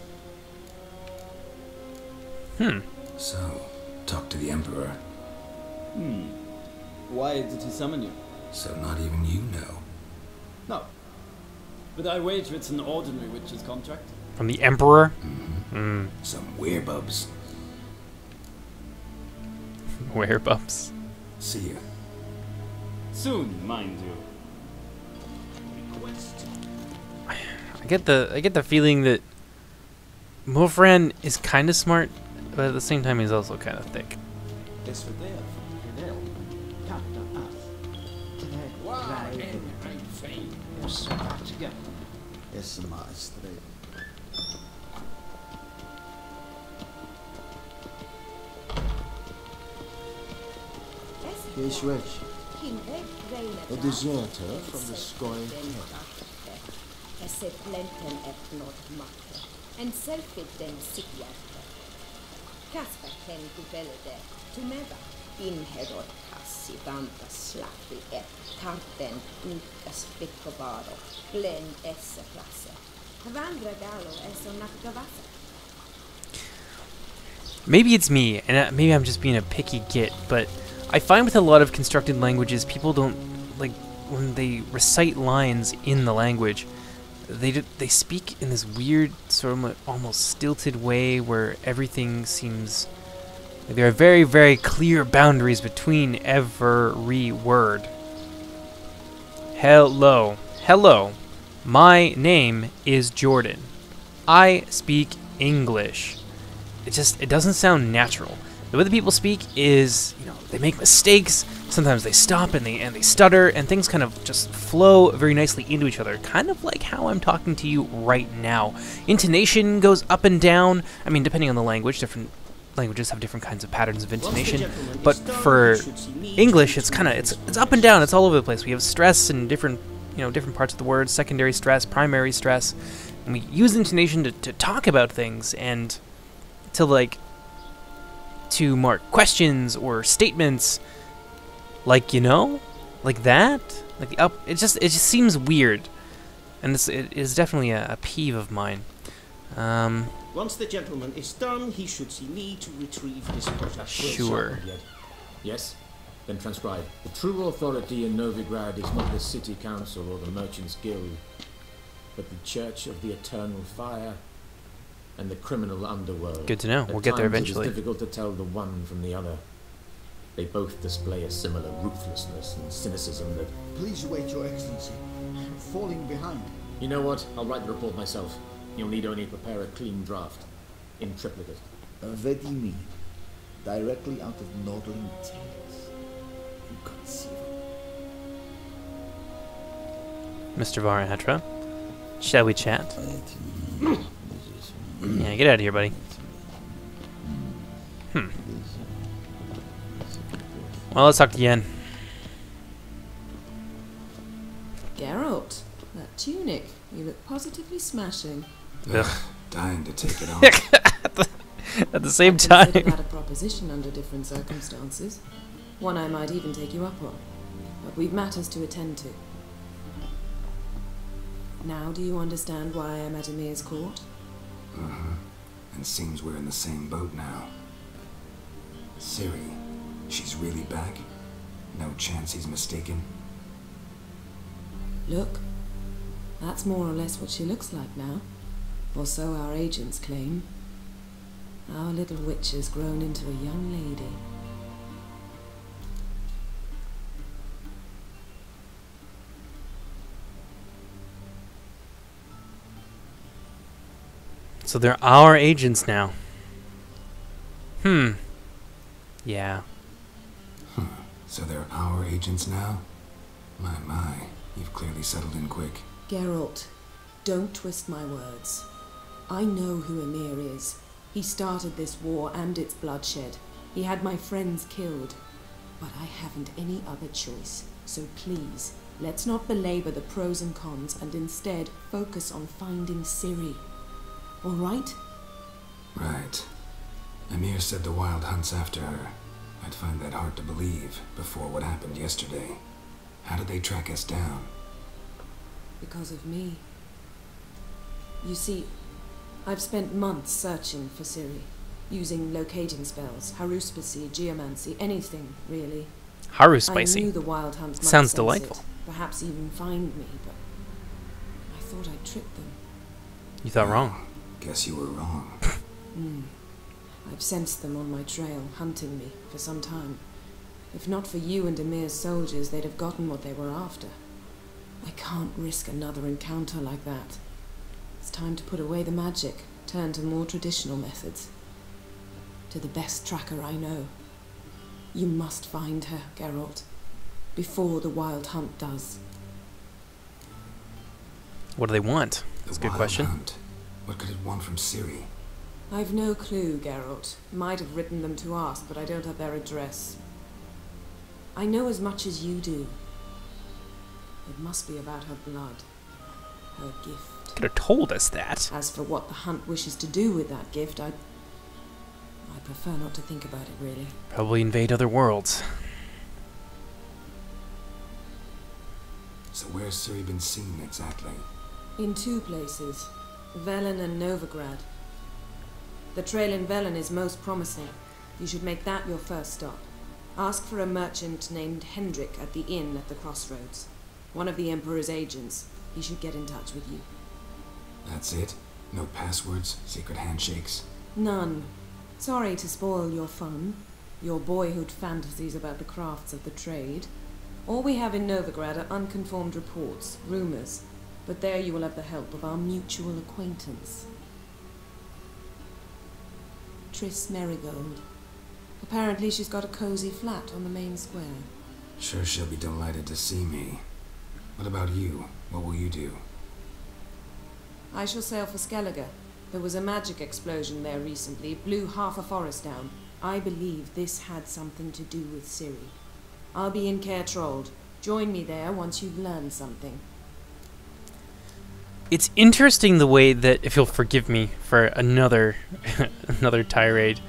So, talk to the Emperor. Why did he summon you? So not even you know. No. But I wager it's an ordinary witch's contract. From the Emperor? Some werebubs. Werebubs. See ya. Soon, mind you. I get the feeling that Wolfran is kind of smart, but at the same time he's also kind of thick. A deserter from the Scoil and self-evident psychiater. Kasper ken guvelde, tumeva, inherod kassi vanta slappi et karten ukas fikkobaro, blend esse klasse. Havandra galo es nakgavasa. Maybe it's me, and maybe I'm just being a picky git, but I find with a lot of constructed languages, people don't, like, when they recite lines in the language, they speak in this weird, sort of almost stilted way where everything seems like there are very, very clear boundaries between every word. Hello. Hello. My name is Jordan. I speak English. It doesn't sound natural. The way that people speak is, they make mistakes. Sometimes they stop and they stutter, and things kind of just flow very nicely into each other, kind of like how I'm talking to you right now. Intonation goes up and down. I mean, depending on the language, different languages have different kinds of patterns of intonation. But for English, it's up and down. It's all over the place. We have stress in different parts of the word, secondary stress, primary stress, and we use intonation to talk about things and to mark questions or statements, like that, like the up. It just seems weird, and it is definitely a peeve of mine. Once the gentleman is done, he should see me to retrieve his project. Sure. Yes? Then transcribe. The true authority in Novigrad is not the city council or the merchants' guild, but the Church of the Eternal Fire and the criminal underworld. Good to know. We'll get there eventually. It is difficult to tell the one from the other. They both display a similar ruthlessness and cynicism that... Please wait, Your Excellency. I'm falling behind. You know what? I'll write the report myself. You'll need only prepare a clean draft. In triplicate. Vedi mi. directly out of Nordling tales. Inconceivable. Mr. Varahatra, shall we chat? Yeah, get out of here, buddy. Well, let's talk to Yen. Geralt, that tunic. You look positively smashing. Ugh, dying to take it off. At the same I time. consider that a proposition under different circumstances. One I might even take you up on. But we've matters to attend to. Now do you understand why I'm at Emir's court? Uh-huh. And seems we're in the same boat now. Ciri, she's really back? No chance he's mistaken? Look, that's more or less what she looks like now. Or so our agents claim. Our little witch has grown into a young lady. So they're our agents now. Yeah. So they're our agents now? My, you've clearly settled in quick. Geralt, don't twist my words. I know who Emir is. He started this war and its bloodshed. He had my friends killed. But I haven't any other choice. So please, let's not belabor the pros and cons and instead focus on finding Ciri. All right? Right. Emir said the Wild hunts after her. I'd find that hard to believe before what happened yesterday. How did they track us down? Because of me. You see, I've spent months searching for Ciri, using locating spells, haruspicy, geomancy, anything, really. Haruspicy? I knew the Wild hunts might Sounds sense delightful. it, perhaps even find me, but I thought I'd tricked them. You thought wrong. Guess you were wrong. I've sensed them on my trail, hunting me, for some time. If not for you and Emir's soldiers, they'd have gotten what they were after. I can't risk another encounter like that. It's time to put away the magic, turn to more traditional methods. To the best tracker I know. You must find her, Geralt, before the Wild Hunt does. What do they want? That's a good question. Hunt. What could it want from Ciri? I've no clue, Geralt. Might have written them to ask, but I don't have their address. I know as much as you do. It must be about her blood. Her gift. Could have told us that. As for what the hunt wishes to do with that gift, I prefer not to think about it, really. Probably invade other worlds. So where's Ciri been seen exactly? In two places. Velen and Novigrad. The trail in Velen is most promising. You should make that your first stop. Ask for a merchant named Hendrik at the inn at the crossroads. One of the Emperor's agents. He should get in touch with you. That's it? No passwords, secret handshakes? None. Sorry to spoil your fun, your boyhood fantasies about the crafts of the trade. All we have in Novigrad are unconformed reports, rumors, but there you will have the help of our mutual acquaintance. Triss Merigold. Apparently she's got a cozy flat on the main square. Sure she'll be delighted to see me. What about you? What will you do? I shall sail for Skellige. There was a magic explosion there recently, blew half a forest down. I believe this had something to do with Ciri. I'll be in Caer Trold. Join me there once you've learned something. It's interesting the way that, if you'll forgive me for another another tirade,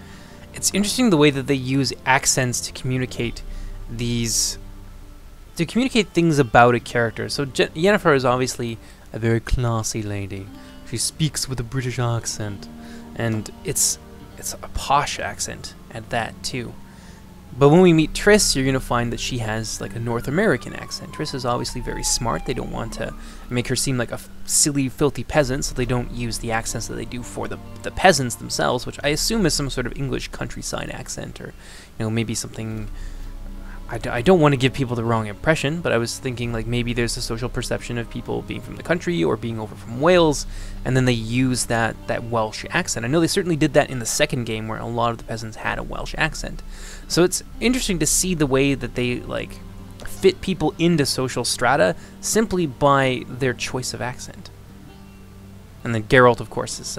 it's interesting the way that they use accents to communicate things about a character. So Yennefer is obviously a very classy lady. She speaks with a British accent, and it's a posh accent at that too. But when we meet Triss, you're going to find that she has like a North American accent. Triss is obviously very smart. They don't want to make her seem like a silly, filthy peasant, so they don't use the accents that they do for the peasants themselves, which I assume is some sort of English countryside accent, or maybe something, I don't want to give people the wrong impression, but I was thinking like maybe there's a social perception of people being from the country or being over from Wales, and then they use that Welsh accent. I know they certainly did that in the second game where a lot of the peasants had a Welsh accent. So it's interesting to see the way that they like fit people into social strata simply by their choice of accent. And then Geralt, of course, is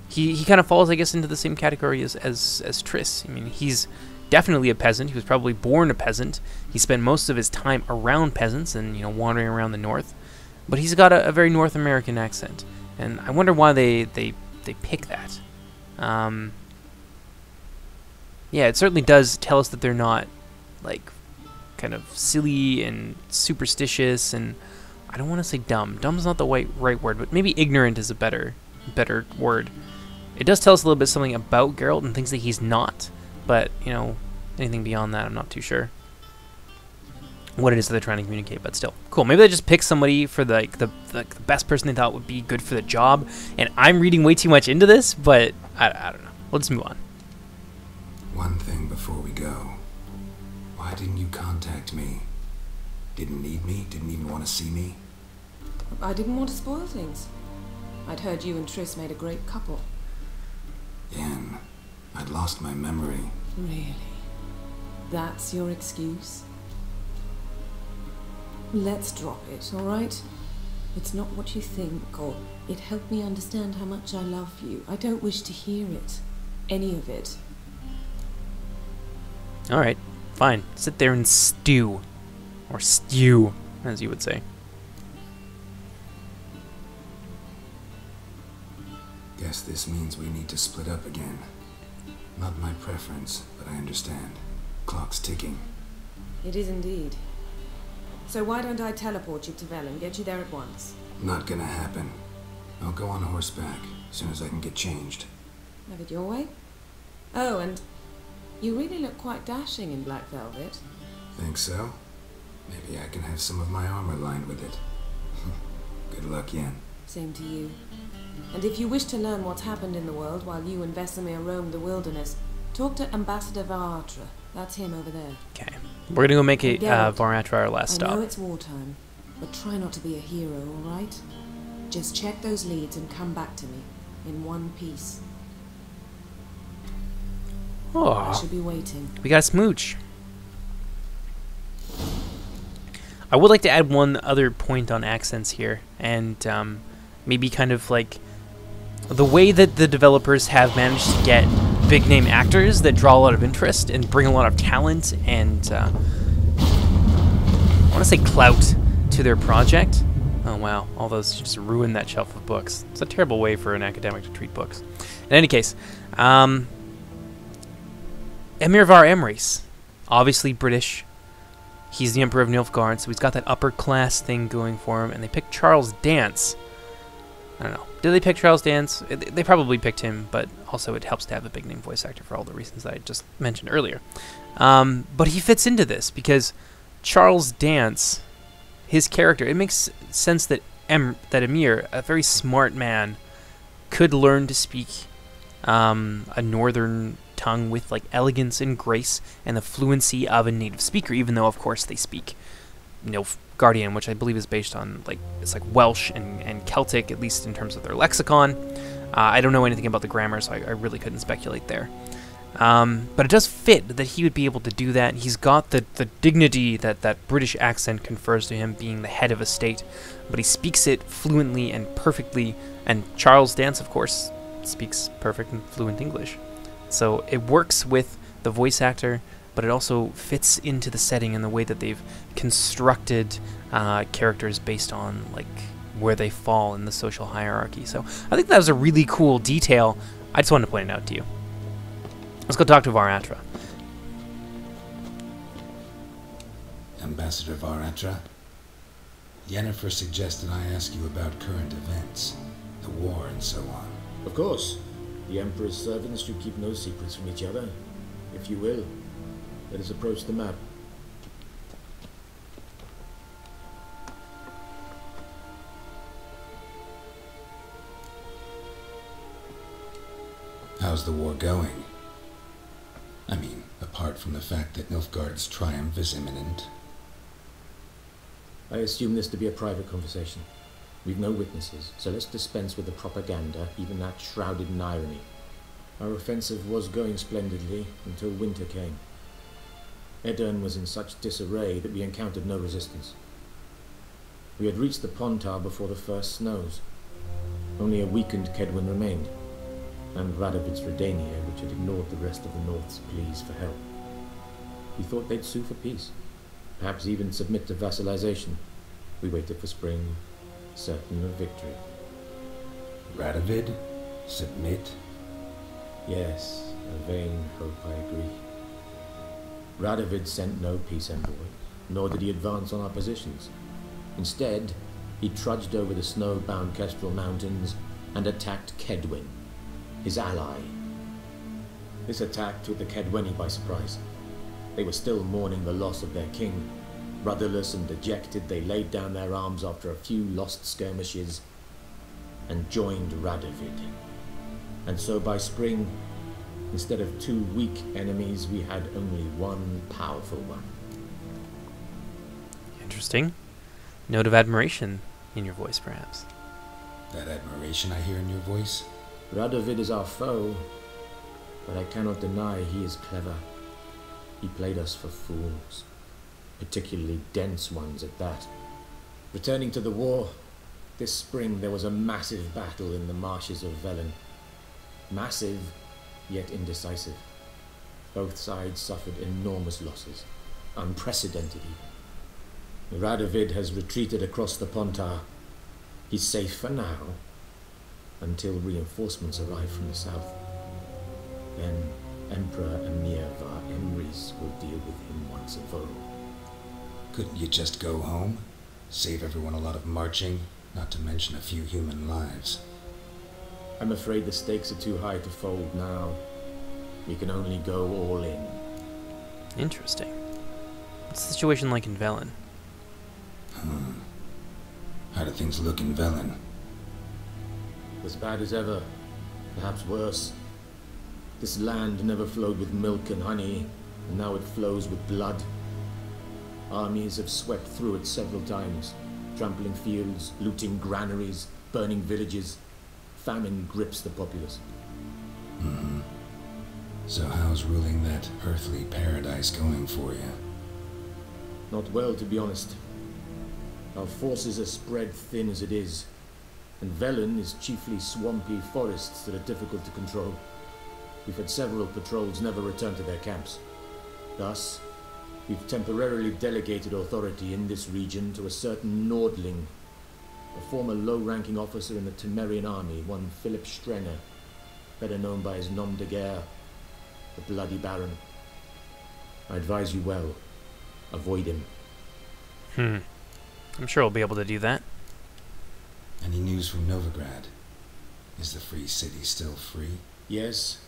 he kind of falls, I guess, into the same category as Triss. I mean, he's definitely a peasant. He was probably born a peasant. He spent most of his time around peasants and, you know, wandering around the north. But he's got a very North American accent, and I wonder why they pick that. Yeah, it certainly does tell us that they're not like kind of silly and superstitious, and I don't want to say dumb. Dumb's not the right word, but maybe ignorant is a better word. It does tell us a little bit something about Geralt and things that he's not, but, you know, anything beyond that, I'm not too sure what it is that they're trying to communicate, but still. Cool. Maybe they just pick somebody for the best person they thought would be good for the job, and I'm reading way too much into this, but I don't know. Let's move on. One thing before we go. Why didn't you contact me? Didn't need me? Didn't even want to see me? I didn't want to spoil things. I'd heard you and Triss made a great couple. Yen, I'd lost my memory. Really? That's your excuse? Let's drop it, alright? It's not what you think, or it helped me understand how much I love you. I don't wish to hear it. Any of it. Alright, fine. Sit there and stew. Or stew, as you would say. Guess this means we need to split up again. Not my preference, but I understand. Clock's ticking. It is indeed. So why don't I teleport you to Vel and get you there at once? Not gonna happen. I'll go on horseback as soon as I can get changed. Have it your way? Oh, and you really look quite dashing in black velvet. Think so? Maybe I can have some of my armor lined with it. Good luck, Yen. Same to you. And if you wish to learn what's happened in the world while you and Vesemir roamed the wilderness, talk to Ambassador Varatra. That's him over there. Okay. We're gonna go make it Varatra our last stop. I know it's wartime, but try not to be a hero, alright? Just check those leads and come back to me, in one piece. Oh, I should be waiting. We got a smooch. I would like to add one other point on accents here, and maybe kind of like the way that the developers have managed to get big name actors that draw a lot of interest and bring a lot of talent and I want to say clout to their project. Oh wow, all those just ruined that shelf of books. It's a terrible way for an academic to treat books. In any case, Emir Var Emrys, obviously British. He's the Emperor of Nilfgaard, so he's got that upper class thing going for him, and they picked Charles Dance. I don't know. Did they pick Charles Dance? They probably picked him, but also it helps to have a big name voice actor for all the reasons that I just mentioned earlier. But he fits into this because Charles Dance, his character, it makes sense that Emir, a very smart man, could learn to speak a northern tongue with like elegance and grace and the fluency of a native speaker, even though of course they speak Nilfgaardian, which I believe is based on it's like Welsh and Celtic, at least in terms of their lexicon. I don't know anything about the grammar, so I really couldn't speculate there. But it does fit that he would be able to do that. He's got the dignity that British accent confers to him, being the head of a state, but he speaks it fluently and perfectly, and Charles Dance, of course, speaks perfect and fluent English. So it works with the voice actor, but it also fits into the setting and the way that they've constructed characters based on like where they fall in the social hierarchy. So I think that was a really cool detail. I just wanted to point it out to you. Let's go talk to Varatra. Ambassador Varatra, Yennefer suggested I ask you about current events, the war and so on. Of course. The Emperor's servants should keep no secrets from each other. If you will, let us approach the map. How's the war going? I mean, apart from the fact that Nilfgaard's triumph is imminent. I assume this to be a private conversation. We've no witnesses, so let's dispense with the propaganda, even that shrouded in irony. Our offensive was going splendidly until winter came. Edirn was in such disarray that we encountered no resistance. We had reached the Pontar before the first snows. Only a weakened Kedwin remained, and Radovid's Redania, which had ignored the rest of the North's pleas for help. We thought they'd sue for peace, perhaps even submit to vassalization. We waited for spring, certain of victory. Radovid? Submit? Yes, a vain hope, I agree. Radovid sent no peace envoy, nor did he advance on our positions. Instead, he trudged over the snow-bound Kestrel Mountains and attacked Kedwin, his ally. This attack took the Kedweni by surprise. They were still mourning the loss of their king. Rudderless and dejected, they laid down their arms after a few lost skirmishes and joined Radovid. And so by spring, instead of 2 weak enemies, we had only one powerful one. Interesting. Note of admiration in your voice, perhaps. That admiration I hear in your voice? Radovid is our foe, but I cannot deny he is clever. He played us for fools, particularly dense ones at that. Returning to the war, this spring there was a massive battle in the marshes of Velen. Massive, yet indecisive. Both sides suffered enormous losses, unprecedented even. Radovid has retreated across the Pontar. He's safe for now, until reinforcements arrive from the south. Then Emperor Emir var Emrys will deal with him once and for all. Couldn't you just go home? Save everyone a lot of marching, not to mention a few human lives. I'm afraid the stakes are too high to fold now. We can only go all in. Interesting. What's the situation like in Velen? How do things look in Velen? As bad as ever, perhaps worse. This land never flowed with milk and honey, and now it flows with blood. Armies have swept through it several times, trampling fields, looting granaries, burning villages. Famine grips the populace. So how's ruling that earthly paradise going for you? Not well, to be honest. Our forces are spread thin as it is, and Velen is chiefly swampy forests that are difficult to control. We've had several patrols never return to their camps. Thus, we've temporarily delegated authority in this region to a certain Nordling, a former low-ranking officer in the Temerian army, one Philip Strenger, better known by his nom de guerre, the Bloody Baron. I advise you well. Avoid him. I'm sure I'll be able to do that. Any news from Novigrad? Is the free city still free? Yes,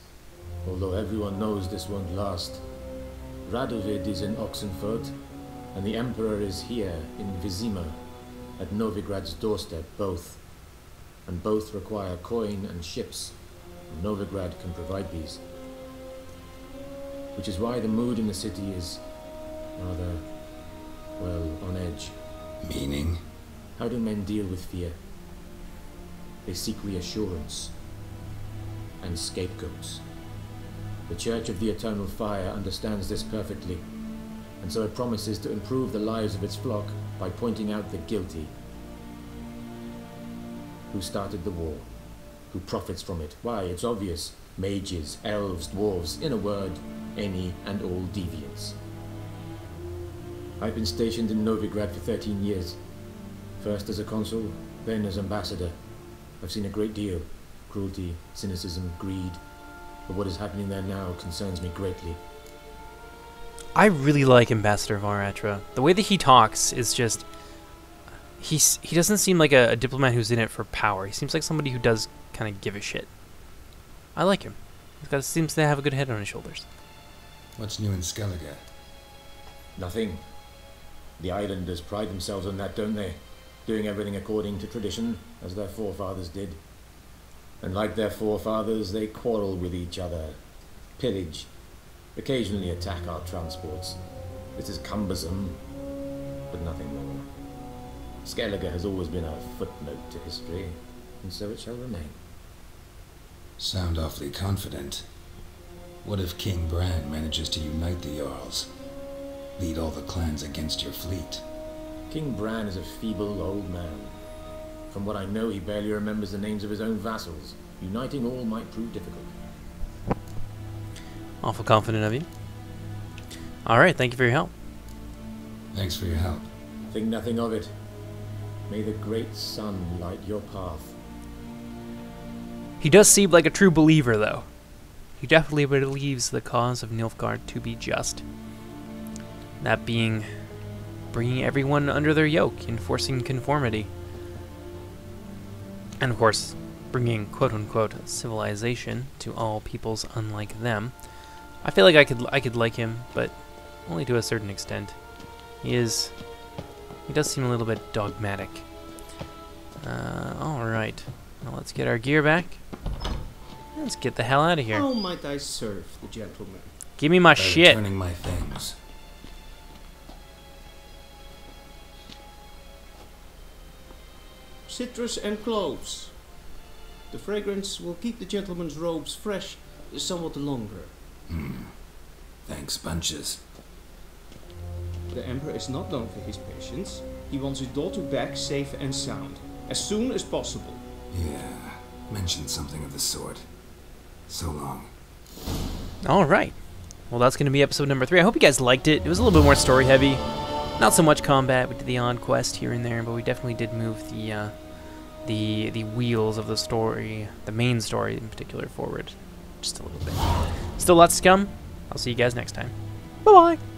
although everyone knows this won't last. Radovid is in Oxenfurt, and the Emperor is here in Vizima, at Novigrad's doorstep, both. And both require coin and ships, and Novigrad can provide these. Which is why the mood in the city is rather, well, on edge. Meaning? How do men deal with fear? They seek reassurance and scapegoats. The Church of the Eternal Fire understands this perfectly, and so it promises to improve the lives of its flock by pointing out the guilty. Who started the war? Who profits from it? Why, it's obvious. Mages, elves, dwarves, in a word, any and all deviants. I've been stationed in Novigrad for 13 years. First as a consul, then as ambassador. I've seen a great deal. Cruelty, cynicism, greed. But what is happening there now concerns me greatly. I really like Ambassador Varatra. The way that he talks is just... He doesn't seem like a diplomat who's in it for power. He seems like somebody who does kind of give a shit. I like him. He seems to have a good head on his shoulders. What's new in Skellige? Nothing. The islanders pride themselves on that, don't they? Doing everything according to tradition, as their forefathers did. And like their forefathers, they quarrel with each other, pillage, occasionally attack our transports. This is cumbersome, but nothing more. Skellige has always been a footnote to history, and so it shall remain. Sound awfully confident. What if King Bran manages to unite the Jarls? Lead all the clans against your fleet? King Bran is a feeble old man. From what I know, he barely remembers the names of his own vassals. Uniting all might prove difficult. Awful confident of you. Alright, thank you for your help. Thanks for your help. Think nothing of it. May the great sun light your path. He does seem like a true believer, though. He definitely believes the cause of Nilfgaard to be just. That being bringing everyone under their yoke, enforcing conformity. And of course, bringing quote-unquote civilization to all peoples unlike them. I feel like I could like him, but only to a certain extent. He does seem a little bit dogmatic. Alright. Now let's get our gear back. Let's get the hell out of here. How might I serve the gentleman? Give me my By shit. returning my things. Citrus and cloves. The fragrance will keep the gentleman's robes fresh somewhat longer. Thanks, bunches. The Emperor is not known for his patience. He wants his daughter back safe and sound, as soon as possible. Yeah, mentioned something of the sort. So long. Alright. Well, that's going to be episode number 3. I hope you guys liked it. It was a little bit more story heavy. Not so much combat. We did the odd quest here and there, but we definitely did move the wheels of the story, the main story in particular, forward just a little bit. Still lots to come. I'll see you guys next time. Bye-bye.